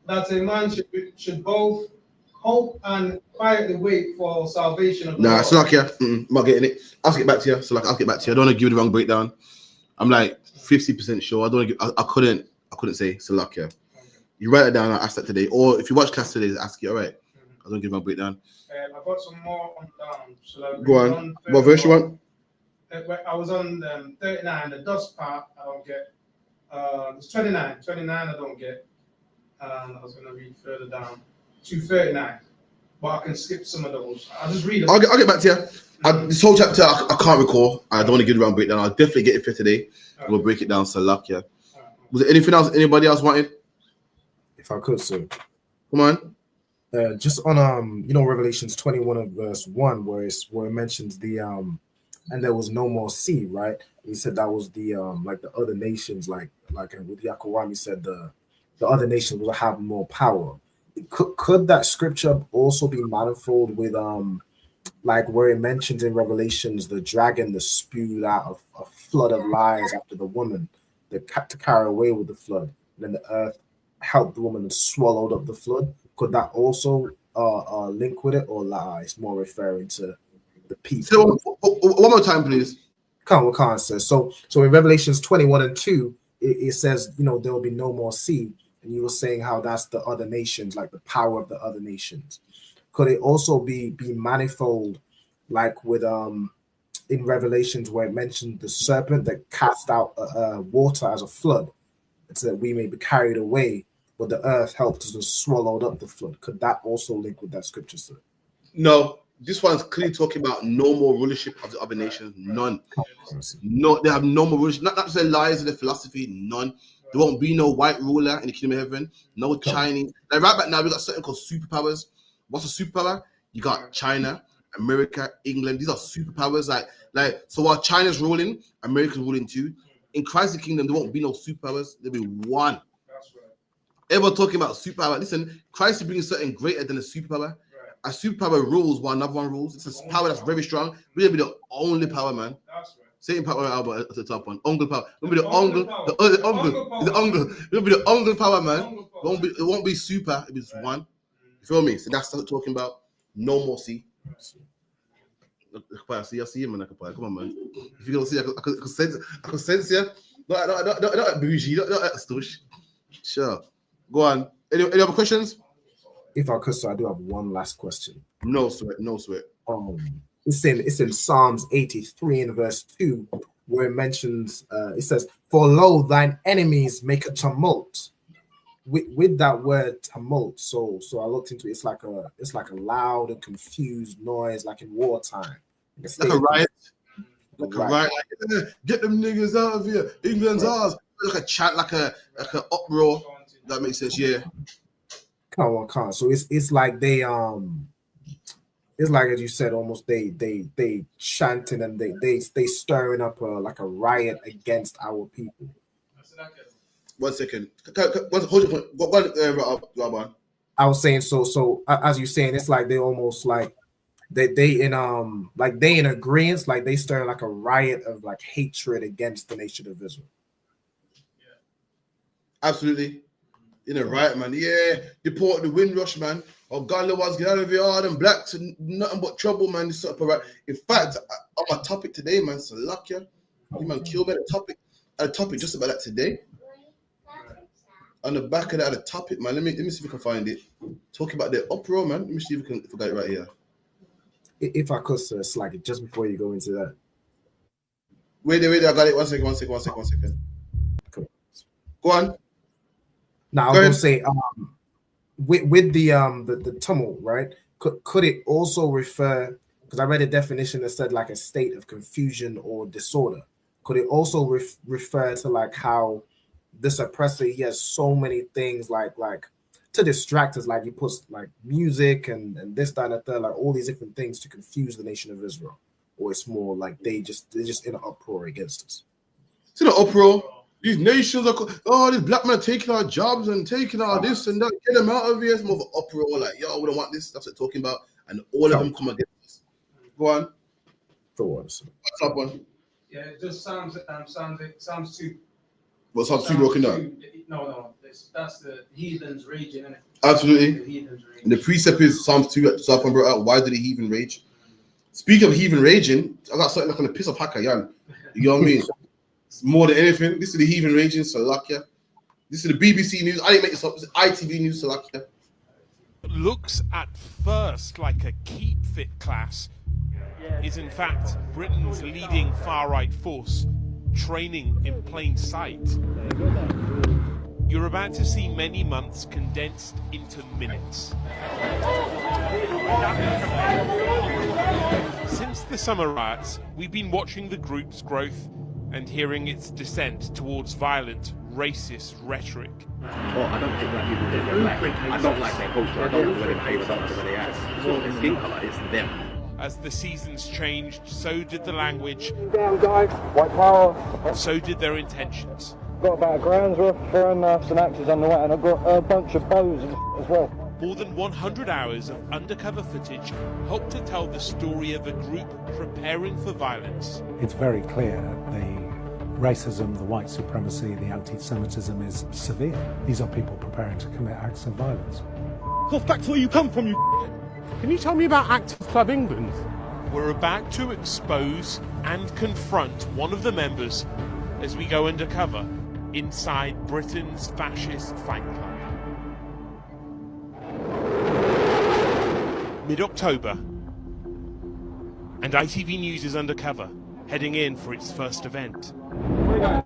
that a man should both hope and quietly wait for salvation of the Lord. So like, I'm not getting it. I'll get back to you. So like, I'll get back to you. I don't want to give you the wrong breakdown. I'm like 50% sure. I don't want to. I couldn't say. So like, yeah. You write it down. I asked that today. Or if you watch class today, ask you. All right. I don't give my breakdown. I've got some more on down. So go on. What verse you want? I was on 39. The dust part I don't get. It's 29. 29 I don't get. I was going to read further down to 39, but I can skip some of those. I'll just read them. I'll get back to you. This whole chapter I can't recall. I don't want to give the wrong breakdown. I'll definitely get it for today. Okay. We'll break it down. So luck, yeah. Was there anything else anybody else wanted? If I could, sir. Come on. Just on Revelations 21 and verse 1, where it mentions the and there was no more sea, right? He said that was the like the other nations, like with Yakuwami said the other nations will have more power. Could that scripture also be manifold with like where it mentions in Revelations the dragon that spewed out a flood of lies after the woman that to carry away with the flood, and then the earth helped the woman and swallowed up the flood? Could that also link with it, or it's more referring to the people? So one more time, please. Khan says so in Revelations 21 and 2, it says there will be no more sea. And you were saying how that's the other nations, like the power of the other nations. Could it also be manifold, like with in Revelations where it mentioned the serpent that cast out water as a flood, so that we may be carried away, but the earth helped us and swallowed up the flood? Could that also link with that scripture, sir? No, this one's clearly talking about no more rulership of the other nations. None. No, they have no more rulership. Not to say lies in the philosophy. None. There won't be no white ruler in the kingdom of heaven. No Chinese. Like right back now, we got something called superpowers. What's a superpower? You got China, America, England. These are superpowers. Like so while China's ruling, America's ruling too. In Christ's kingdom, there won't be no superpowers. There'll be one. That's right. Ever talking about superpower? Listen, Christ is bringing something greater than a superpower. A superpower rules while another one rules. It's a power that's very strong. We're gonna be the only power, man. That's right. Same power Albert at the top one. Ungle power. We'll be the ungle. The ungle. We'll be the ungle power, man. It won't be super. It'll be just one. You feel me? So that's what I'm talking about. No more see. I see him, man. Come on, man. If you don't see, I can sense you. Not bougie, not stush. Sure. Go on. Any other questions? If I could, so I do have one last question. No sweat. It's in Psalms 83 and verse 2, where it mentions it says, "For lo, thine enemies make a tumult." With that word tumult, so I looked into it. It's like a loud and confused noise, like in wartime. Like a riot. Like a riot. Like, get them niggas out of here. England's ours. Like a chant, like a uproar. That makes sense, yeah. Come on. So it's like they it's like, as you said, almost they chanting and they stirring up like a riot against our people. 1 second. Hold on. I was saying so as you're saying, it's like they almost like they in agreement, like they stir like a riot of like hatred against the nation of Israel. Absolutely. In a riot, man. Yeah, deport the Windrush, man. Oh, God, was get out of here. All them blacks and nothing but trouble, man. This sort of right. In fact, on my topic today, man, so lucky. You man killed me at a topic just about that today. On the back of that, at a topic, man. Let me see if we can find it. Talking about the uproar, man. Let me see if we got it right here. If I could, sir, Slag it just before you go into that. Wait, I got it. One second. Cool. Go on. Now I was gonna say, with the tumult, right? Could it also refer? Because I read a definition that said like a state of confusion or disorder. Could it also refer to like how this oppressor, he has so many things like to distract us, like he puts like music and this, that, and the third, like all these different things to confuse the nation of Israel, or it's more like they're just in an uproar against us. It's in an uproar. These nations are, these black men are taking our jobs and taking our this and that. Get them out of here. It's more of an uproar, like, yo, we don't want this. That's what they're talking about. And all of them come against us. Go on. What's up, one? Yeah, it just Psalms 2. What's Psalms 2 broken down? No. That's the heathens raging, isn't it? Absolutely. The heathens raging. And the precept is Psalms 2 at the top one brought out. Why do the heathen rage? Speaking of heathen raging, I got something like on the piss of Hakayan. You know what I mean? More than anything, this is the heathen raging, Salakia. This is the BBC News. I didn't make this up. This is ITV News, Salakia. Looks at first like a keep fit class is in fact Britain's leading far-right force training in plain sight. You're about to see many months condensed into minutes. Since the summer riots, we've been watching the group's growth and hearing its descent towards violent, racist rhetoric. Oh, I don't think black people do black. I don't like their culture. I don't know where they behave. I don't know where they act. It's not their skin colour, it's them. As the seasons changed, so did the language. Down, guys. White power. So did their intentions. Got about a grand's worth of throwing knives and axes on the way, and I've got a bunch of bows as well. More than 100 hours of undercover footage helped to tell the story of a group preparing for violence. It's very clear the racism, the white supremacy, the anti-Semitism is severe. These are people preparing to commit acts of violence. Go back to where you come from, you. Can you tell me about Active Club England? We're about to expose and confront one of the members as we go undercover inside Britain's fascist fight club. Mid-October, and ITV News is undercover, heading in for its first event. Right.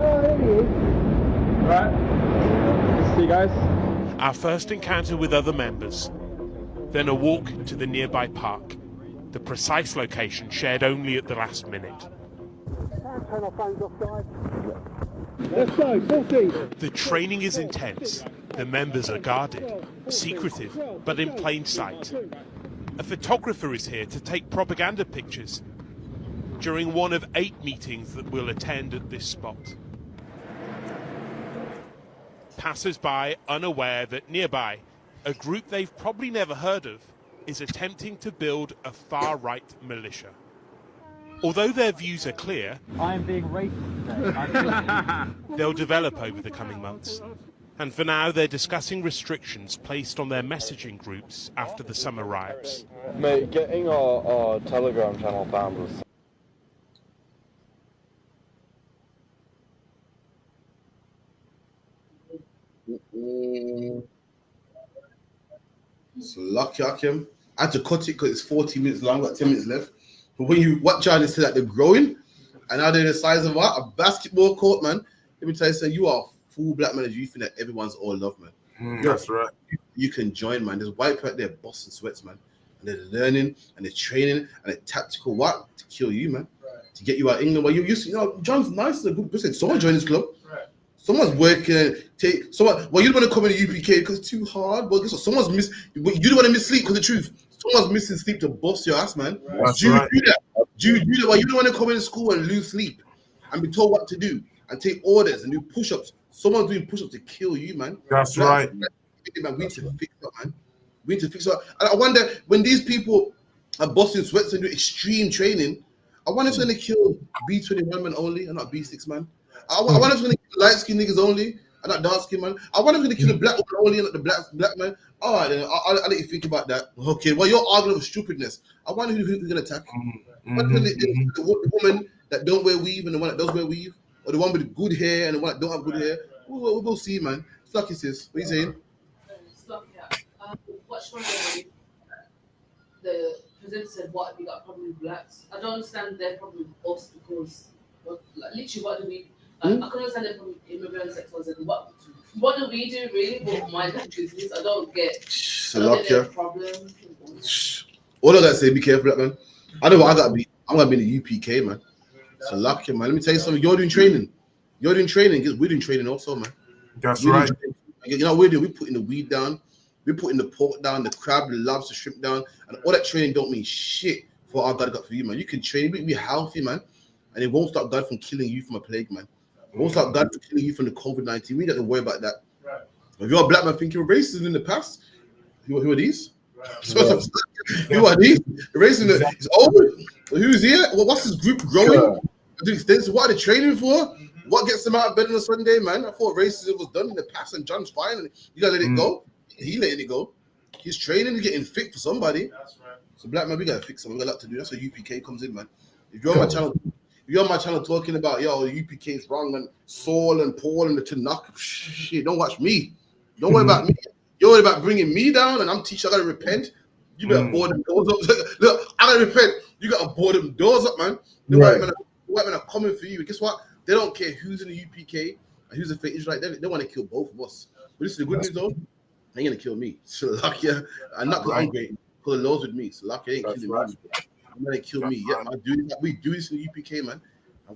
See you guys. Our first encounter with other members, then a walk to the nearby park, the precise location shared only at the last minute. Turn our phones off, guys. Let's go, 14. The training is intense. The members are guarded, secretive, but in plain sight. A photographer is here to take propaganda pictures during one of 8 meetings that we'll attend at this spot. Passers-by unaware that nearby, a group they've probably never heard of is attempting to build a far-right militia. Although their views are clear, I am being racist today. they'll develop over the coming months. And for now, they're discussing restrictions placed on their messaging groups after the summer riots. Mate, getting our Telegram channel banned was So lucky Akim. I had to cut it because it's 40 minutes long, got 10 minutes left. But when you watch out and see that they're growing, and now they're the size of what? A basketball court, man. Let me tell you, so you are a full black man. You think that everyone's all love, man. That's right. You can join, man. There's white people out there busting sweats, man. And they're learning and they're training and they're tactical what? To kill you, man. To get you out of England. Well, you see, John's nice and a good person. Someone join this club. Someone's working. Well, you don't want to come in the UPK because it's too hard. But guess what? You don't want to miss sleep because the truth. Someone's missing sleep to bust your ass, man. Do you do that? Do you do that? Well, you don't want to come in school and lose sleep and be told what to do and take orders and do push-ups. Someone's doing push-ups to kill you, man. That's right. Man, we need to fix that, man. We need to fix that. And I wonder, when these people are busting sweats and do extreme training, I wonder if it's going to kill B21 man only and not B6 man. I wonder if it's going to kill light-skinned niggas only and not dark-skinned man. I wonder if it's going to kill the black woman only and not the black man. All right, then I'll let you think about that. Okay, well, you're arguing with stupidness. I wonder who's going to attack you. The woman that don't wear weave and the one that does wear weave, or the one with good hair and the one that don't have good hair. We'll see, man. It's lucky, sis. What are you saying? It's lucky. Watch one the presenter said, "What have you got a problem with blacks?" I don't understand their problem with us because, literally, what do we? I can understand their problem with immigrants, sex workers, and what do we do really? But mind that business, I don't get. Their problem. All I gotta say, be careful, black man. I know what I gotta be. I'm gonna be in the UPK, man. So lucky, man. Let me tell you something. You're doing training. We're doing training also, man. That's right. You know what we're doing? We're putting the weed down. We're putting the pork down, the crab, the lobster, shrimp down. And all that training don't mean shit for our God got for you, man. You can train, be healthy, man. And it won't stop God from killing you from a plague, man. It won't stop God from killing you from the COVID-19. We don't have to worry about that. Right. If you're a black man thinking of racism in the past, who are these? Right. Who are these? Racism is over. Who's here? Well, what's this group growing? What are they training for? What gets them out of bed on a Sunday, man? I thought racism was done in the past and John's fine. And you gotta let it go. He letting it go. He's training and getting fit for somebody. That's right. So black man, we gotta fix something. We got a lot to do. That's where UPK comes in, man. If you're on my channel, talking about UPK is wrong and Saul and Paul and the Tanakh, shit, don't watch me. Don't worry about me. You're worried about bringing me down, and I'm teaching. I gotta repent. You better board them doors up. Look, I gotta repent. You gotta board them doors up, man. The white men are coming for you. Guess what? They don't care who's in the UPK and who's a fake Israelite. They want to kill both of us. But this is the good news, though. They ain't gonna kill me. So lucky, I'm not because I'm great. Because the Lord's with me. So lucky, ain't killing me. I'm gonna kill me. Yeah, man. We do this in the UPK, man.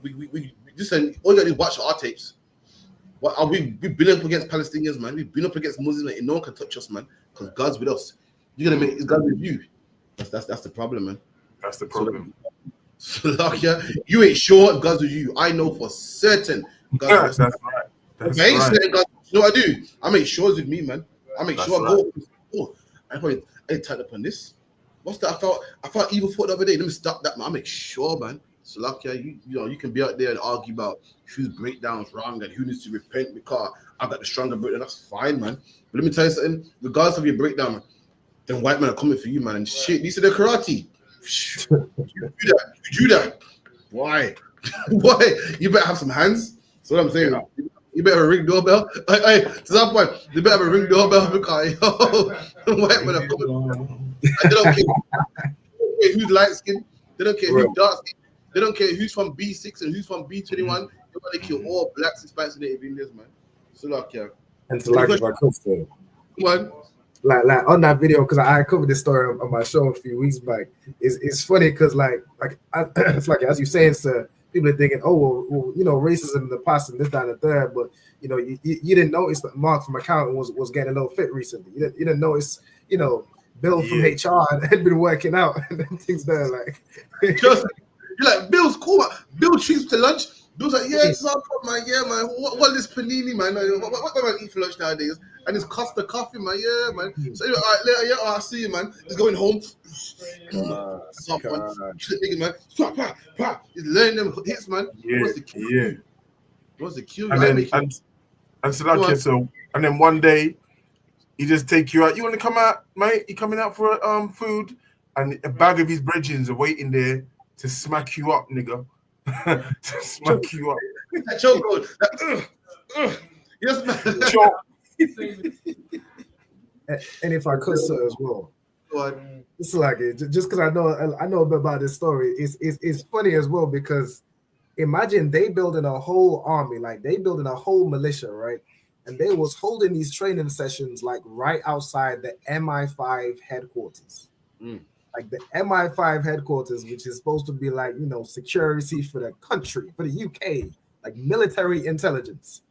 We just all you gotta do is watch our tapes. We've been up against Palestinians, man. We've been up against Muslims, and no one can touch us, man. Because God's with us. You're gonna make it's God with you. That's the problem, man. That's the problem. So lucky, you ain't sure if God's with you. I know for certain God's with us. That's right. I ain't saying God. You know what I do? I make sure it's with me, man. I make sure I go. Oh, I ain't tied up on this. What's that? I felt evil thought the other day. Let me stop that, man. I make sure, man. So lucky, you can be out there and argue about whose breakdown's wrong and who needs to repent because I got the stronger breakdown. That's fine, man. But let me tell you something. Regardless of your breakdown, then white men are coming for you, man. And shit, these are the karate. You do that. Why? Why? You better have some hands. That's what I'm saying. Yeah. You better have a ring doorbell. Hey, to that point, you better have a ring doorbell because white men are coming. They don't care who's light skinned. They don't care who's dark skinned. They don't care who's from B6 and who's from B21. They want to kill all blacks, Hispanics, and Native Indians, man. So like, yeah. And to like if I could say, come on. Like on that video, because I covered this story on my show a few weeks back. It's funny because it's like as you saying, sir, people are thinking, oh well, racism in the past and this, that, and the third, but you didn't notice that Mark from accounting was getting a little fit recently. You didn't notice, Bill from HR had been working out and then things there like just you're like, Bill's cool, man. Bill treats to lunch. Bill's like, yeah, it's all problem, man. Yeah, man. What is panini, man? What do I eat for lunch nowadays? And it's Costa coffee, man. Yeah, man. So anyway, all right, later, yeah, I'll see you, man. He's going home. Soft, man. Man. He's learning them hits, man. What's the cue? What's the cue? And so like so, and then one day he just take you out. You want to come out, mate? You coming out for food? And a bag of his brethrens are waiting there to smack you up, nigga. To smack you up. That choke code. Yes, man. And if I could, sir, as well. It's like it just because I know a bit about this story. It's funny as well because imagine they building a whole army, like they building a whole militia, right? And they was holding these training sessions like right outside the MI5 headquarters. Like the MI5 headquarters, which is supposed to be like, security for the country, for the UK, like military intelligence.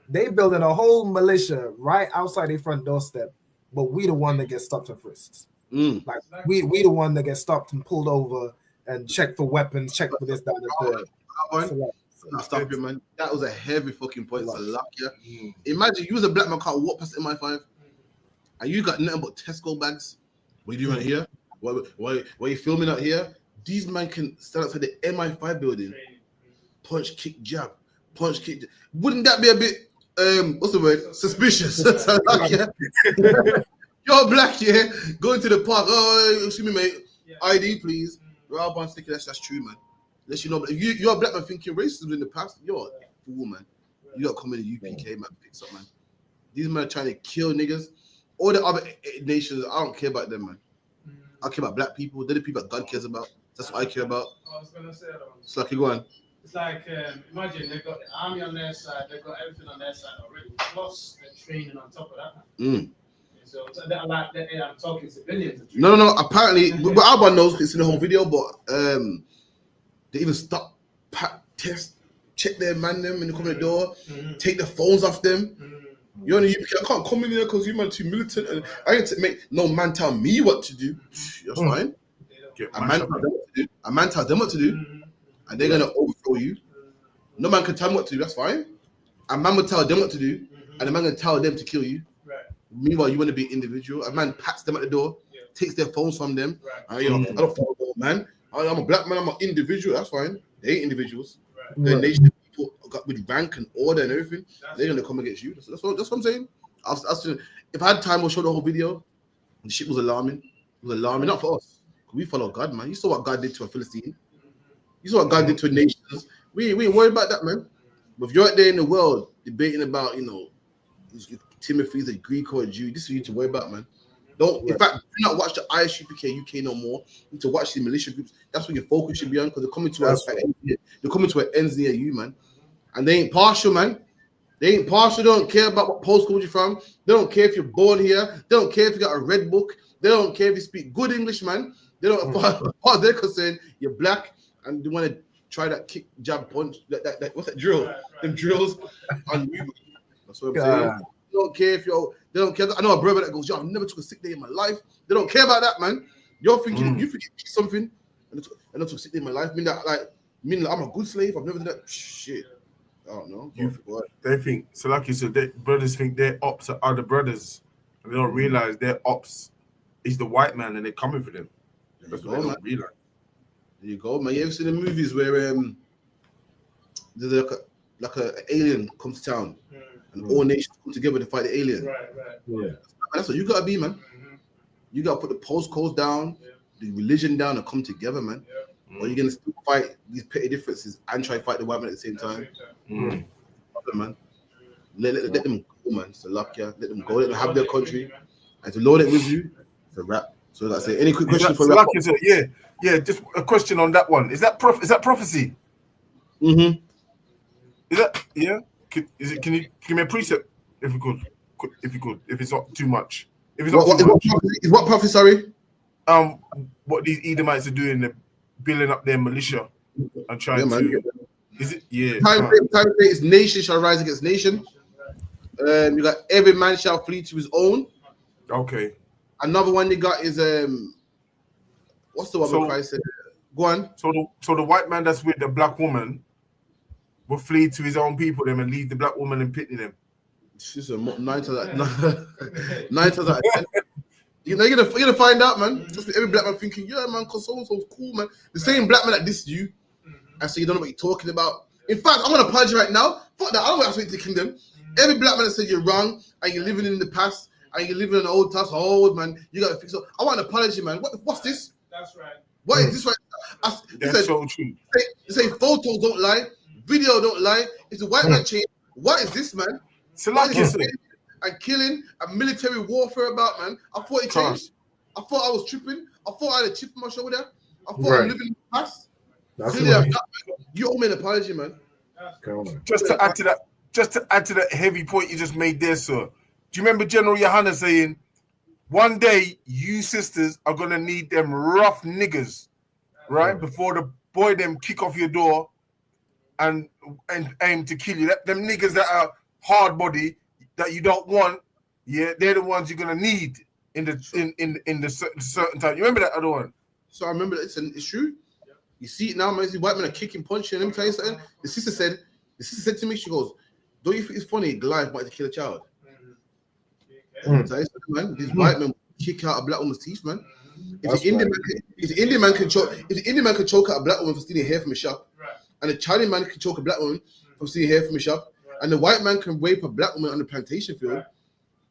They building a whole militia right outside their front doorstep, but we the one that gets stopped and frisks. Like we the one that gets stopped and pulled over and checked for weapons, checked for this, that, and the third. Stop it, man. That was a heavy fucking point. It's a luck, yeah. Imagine you was a black man can't walk past MI5 and you got nothing but Tesco bags. What are you doing out here? Why you filming out here? These men can stand outside the MI5 building, punch, kick, jab, punch, kick. Jab. Wouldn't that be a bit what's the word? Suspicious. You're black, yeah. Going to the park. Oh, excuse me, mate. ID, please. Rob sticky. That's true, man. Unless you know, if you're a black man thinking racism in the past, you're a fool, man. You got to come in the UPK, man. Fix up, man. These men are trying to kill niggas. All the other nations, I don't care about them, man. I care about black people. They're the people that God cares about. That's what I care about. I was gonna say that. It's like, go on. It's like, imagine they've got the army on their side, they've got everything on their side already, plus the training on top of that. So they're like, I'm talking civilians. No. Apparently, what Alban knows, it's in the whole video, but they even stop, test, check their man them when they come in the door, take the phones off them. You're on the UPK, I can't come in here because you man too militant, and I ain't to make no man tell me what to do. That's fine. A man tells them what to do, and they're gonna overthrow you. No man can tell me what to do. That's fine. A man will tell them what to do, and a man can tell them to kill you. Meanwhile, you want to be individual. A man pats them at the door, takes their phones from them. I don't follow man. I'm a black man. I'm an individual. That's fine. They ain't individuals. They're nation people with rank and order and everything. They're gonna come against you. That's what I'm saying. If I had time, I'll show the whole video. The shit was alarming. It was alarming, not for us. We follow God, man. You saw what God did to a Philistine. You saw what God did to a nation. We ain't worried about that, man. But if you're out there in the world debating about, Timothy's a Greek or a Jew, this is what you need to worry about, man. In fact, do not watch the ISUPK UK no more. You need to watch the militia groups. That's what your focus should be on, because they're coming to an ends near you, man. And they ain't partial, man. They ain't partial. They don't care about what postcode you're from. They don't care if you're born here. They don't care if you got a red book. They don't care if you speak good English, man. They don't. Part they're concerned, you're black, and they want to try that kick, jab, punch. That what's that drill? Them drills on you. That's what I'm saying. They don't care if you're. They don't care. I know a brother that goes, "Yo, I've never took a sick day in my life." They don't care about that, man. You're thinking you think something, and I took a sick day in my life. Mean that I'm a good slave. I've never done that. Shit. I don't know. They think so. Like you said, brothers think their ops are other brothers, and they don't realize their ops is the white man, and they're coming for them. That's what they don't realize. There you go, man. You ever seen the movies where there's like a alien comes to town, and all nations come together to fight the alien? Right. Yeah. That's what you gotta be, man. You gotta put the postcodes down, the religion down, and come together, man. Or you're gonna still fight these petty differences and try to fight the white man at the same time. Man. Let them go, man. It's a luck, yeah. Let them go. Let them have their country. And to load it with you, it's a wrap. So like I say, any quick question for wrap? Yeah. Just a question on that one. Is that prophecy? Is that Can you give me a precept if you could? If it's not too much. If it's not too much. What prophecy? Sorry. What these Edomites are doing, they're building up their militia and trying to. Is it? Yeah. Time is nation shall rise against nation. You got every man shall flee to his own. Okay. Another one they got is what's the one So- where Christ said? Go on. So the white man that's with the black woman will flee to his own people them and leave the black woman and pity them. She's a 9 times out of 10. You're gonna find out, man. Just every black man thinking, yeah, man, cause so cool, man. The same black man that dissed you, and so you don't know what you're talking about. In fact, I'm gonna apologize right now. Fuck that. I don't want to speak to the kingdom. Every black man that said you're wrong and you're living in the past and you're living in the old times, man, you gotta fix it. I want an apology, man. What's this? That's right. What is this right? That's so true. They say photos don't lie, video don't lie. It's a white man change. What is this, man? So What like is you this said, and killing and military warfare about, man? I thought it changed. I thought I was tripping. I thought I had a chip on my shoulder. I thought I'm living in the past. Clearly, I'm not, man. You owe me an apology, man. just to add to that heavy point you just made there, sir. Do you remember General Yohana saying, one day you sisters are gonna need them rough niggas, right? Before the boy them kick off your door and aim to kill you. Them niggas that are hard body that you don't want, yeah, they're the ones you're gonna need in the certain time. You remember that other one? So I remember that it's true. You see it now, man. See white men are kicking, punching. Let me tell you something. The sister said to me, she goes, "Don't you think it's funny? Goliath wanted to kill a child." Man, these white men kick out a black woman's teeth, man. If the Indian man can choke out a black woman for stealing hair from a shop, and the Chinese man can choke a black woman from stealing hair from a shop, and the white man can rape a black woman on the plantation field.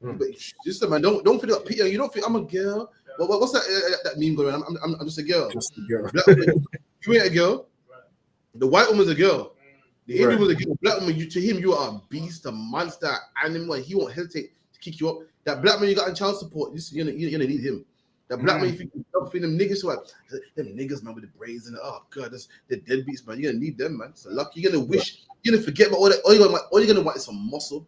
But just man, don't forget Peter. You don't think I'm a girl. What's that meme going on? I'm just a girl. Just a girl. You ain't a girl. The white woman's a girl. The Indian was a girl. Black woman, to him, you are a beast, a monster, animal. He won't hesitate to kick you up. That black man you got in child support, you're gonna need him. That black man, you think them niggas, them niggas, man, with the braids and god, they're deadbeats, man. You're gonna need them, man. So lucky, you're gonna forget about all that. All you're gonna want is some muscle.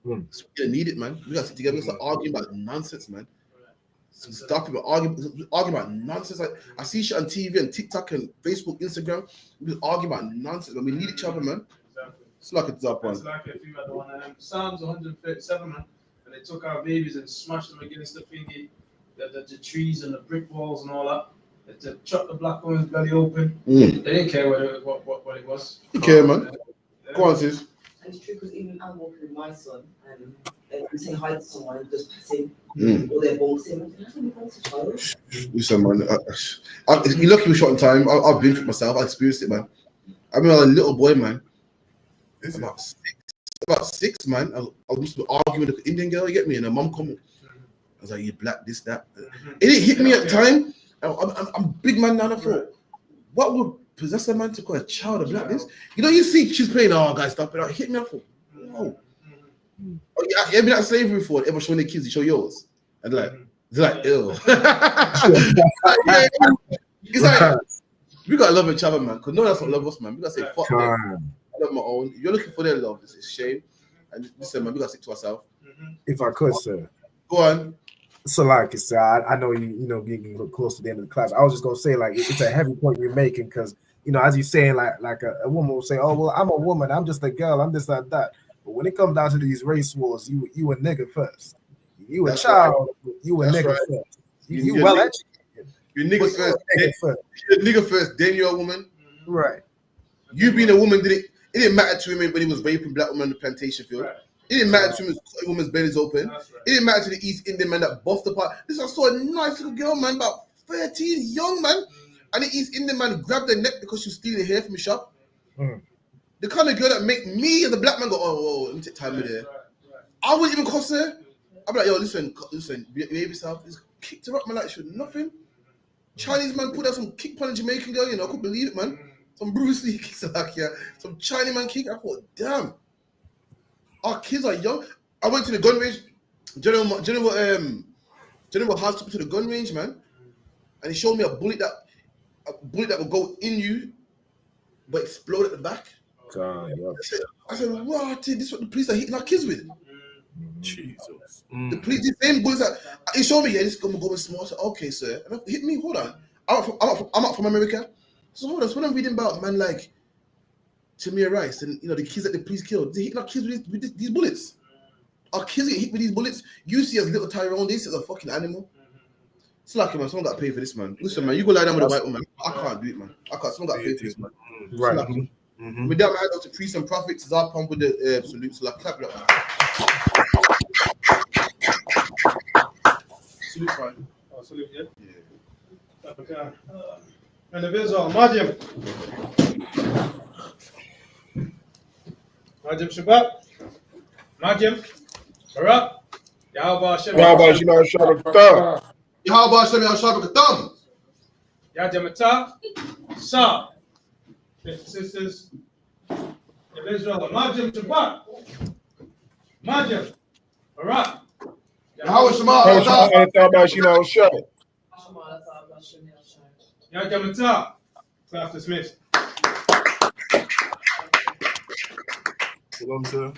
So you're gonna need it, man. We gotta sit together and start arguing about nonsense, man. Stop about arguing about nonsense. Like I see shit on TV and TikTok and Facebook, Instagram. We just argue about nonsense, man. We need each other, man. It's like it's up, man. It's like if you had the one of them Psalms 137, man, and they took our babies and smashed them against the thingy, the trees and the brick walls and all that. They chopped the black woman's belly open. They didn't care what it was. You care, man. Go on, sis. And it's true because even I'm walking with my son and we say hi to someone and just pass him or they're boxing. I'm like, how can you box a child? Listen, man. You're lucky we shot in time. I've been through it myself. I experienced it, man. I mean, I was a little boy, man. About six, man. I used to be arguing with the Indian girl, you get me? And her mum coming. I was like, you black, this, that. It didn't hit me at the time. I'm a big man now. I thought, what would possess a man to call a child a black this? You know, you see she's playing, guys, stop it. It hit me. I thought, whoa. Oh, yeah, you ever been at slavery before? Ever showing their kids, you show yours? And they're like, ew. It's like, we gotta love each other, man. Because no one else will love us, man. We gotta say, fuck them. I love my own. If you're looking for their love, it's a shame. And listen, man, we gotta stick to ourselves. If I could, sir. Go on. So, like I said, I know you know getting close to the end of the class. I was just gonna say, like, it's a heavy point you're making because as you're saying, like a woman will say, "Oh, well, I'm a woman. I'm just a girl. I'm this, that." But when it comes down to these race wars, you a nigga first. You a child. Right. You a nigga first. You well educated. You're nigga first. You're nigga first. Then you're a woman. Right. You being a woman it didn't matter to him when he was raping black women on the plantation field. Right. It didn't matter to him when women's bellies open. Right. It didn't matter to the East Indian man that buffed apart. This I saw a nice little girl, man, about 13, young man. And the East Indian man grabbed her neck because she was stealing hair from the shop. The kind of girl that make me as a black man go, oh, let me take time with her. I wouldn't even cross her. I'd be like, yo, listen, behave yourself. Just kicked her up, man, like she was nothing. Chinese man put out some kick on a Jamaican girl, I couldn't believe it, man. Some Bruce Lee kicks like some Chinese man kick. I thought, damn. Our kids are young. I went to the gun range. General House took me to the gun range, man. And he showed me a bullet that would go in you, but explode at the back. I said, what? This is what the police are hitting our kids with. Jesus. The police, the same bullets that he showed me, this is gonna go small. I said, okay, sir. And hit me, hold on. I'm up from America. So hold on, so when I'm reading about man like Tamir Rice and the kids that the police killed, they hit our kids with these bullets. Our kids get hit with these bullets. You see as little Tyrone, they see as a fucking animal. It's lucky, man. Someone got to pay for this, man. Listen, man, you go lie down with a white woman. I can't do it, man. I can't. Someone got to pay for this, man. Right. Lucky. With that, man, I go to priests and prophets. Is our pump with the salute. So, like, clap it up, man. Salute, man. Oh, salute, yeah? Yeah. Okay. And the visual, Majim. Majim Shabbat. Majim. Barak. Yahweh Shem. Yahweh Shem Shabbat. Yahweh Shem Shabbat. Yajamata. Sa. Sisters. The Israel. Majim Shabbat. Majim. Barak. Yahweh Shema. Yajamata. Class dismissed. Shalom, sir.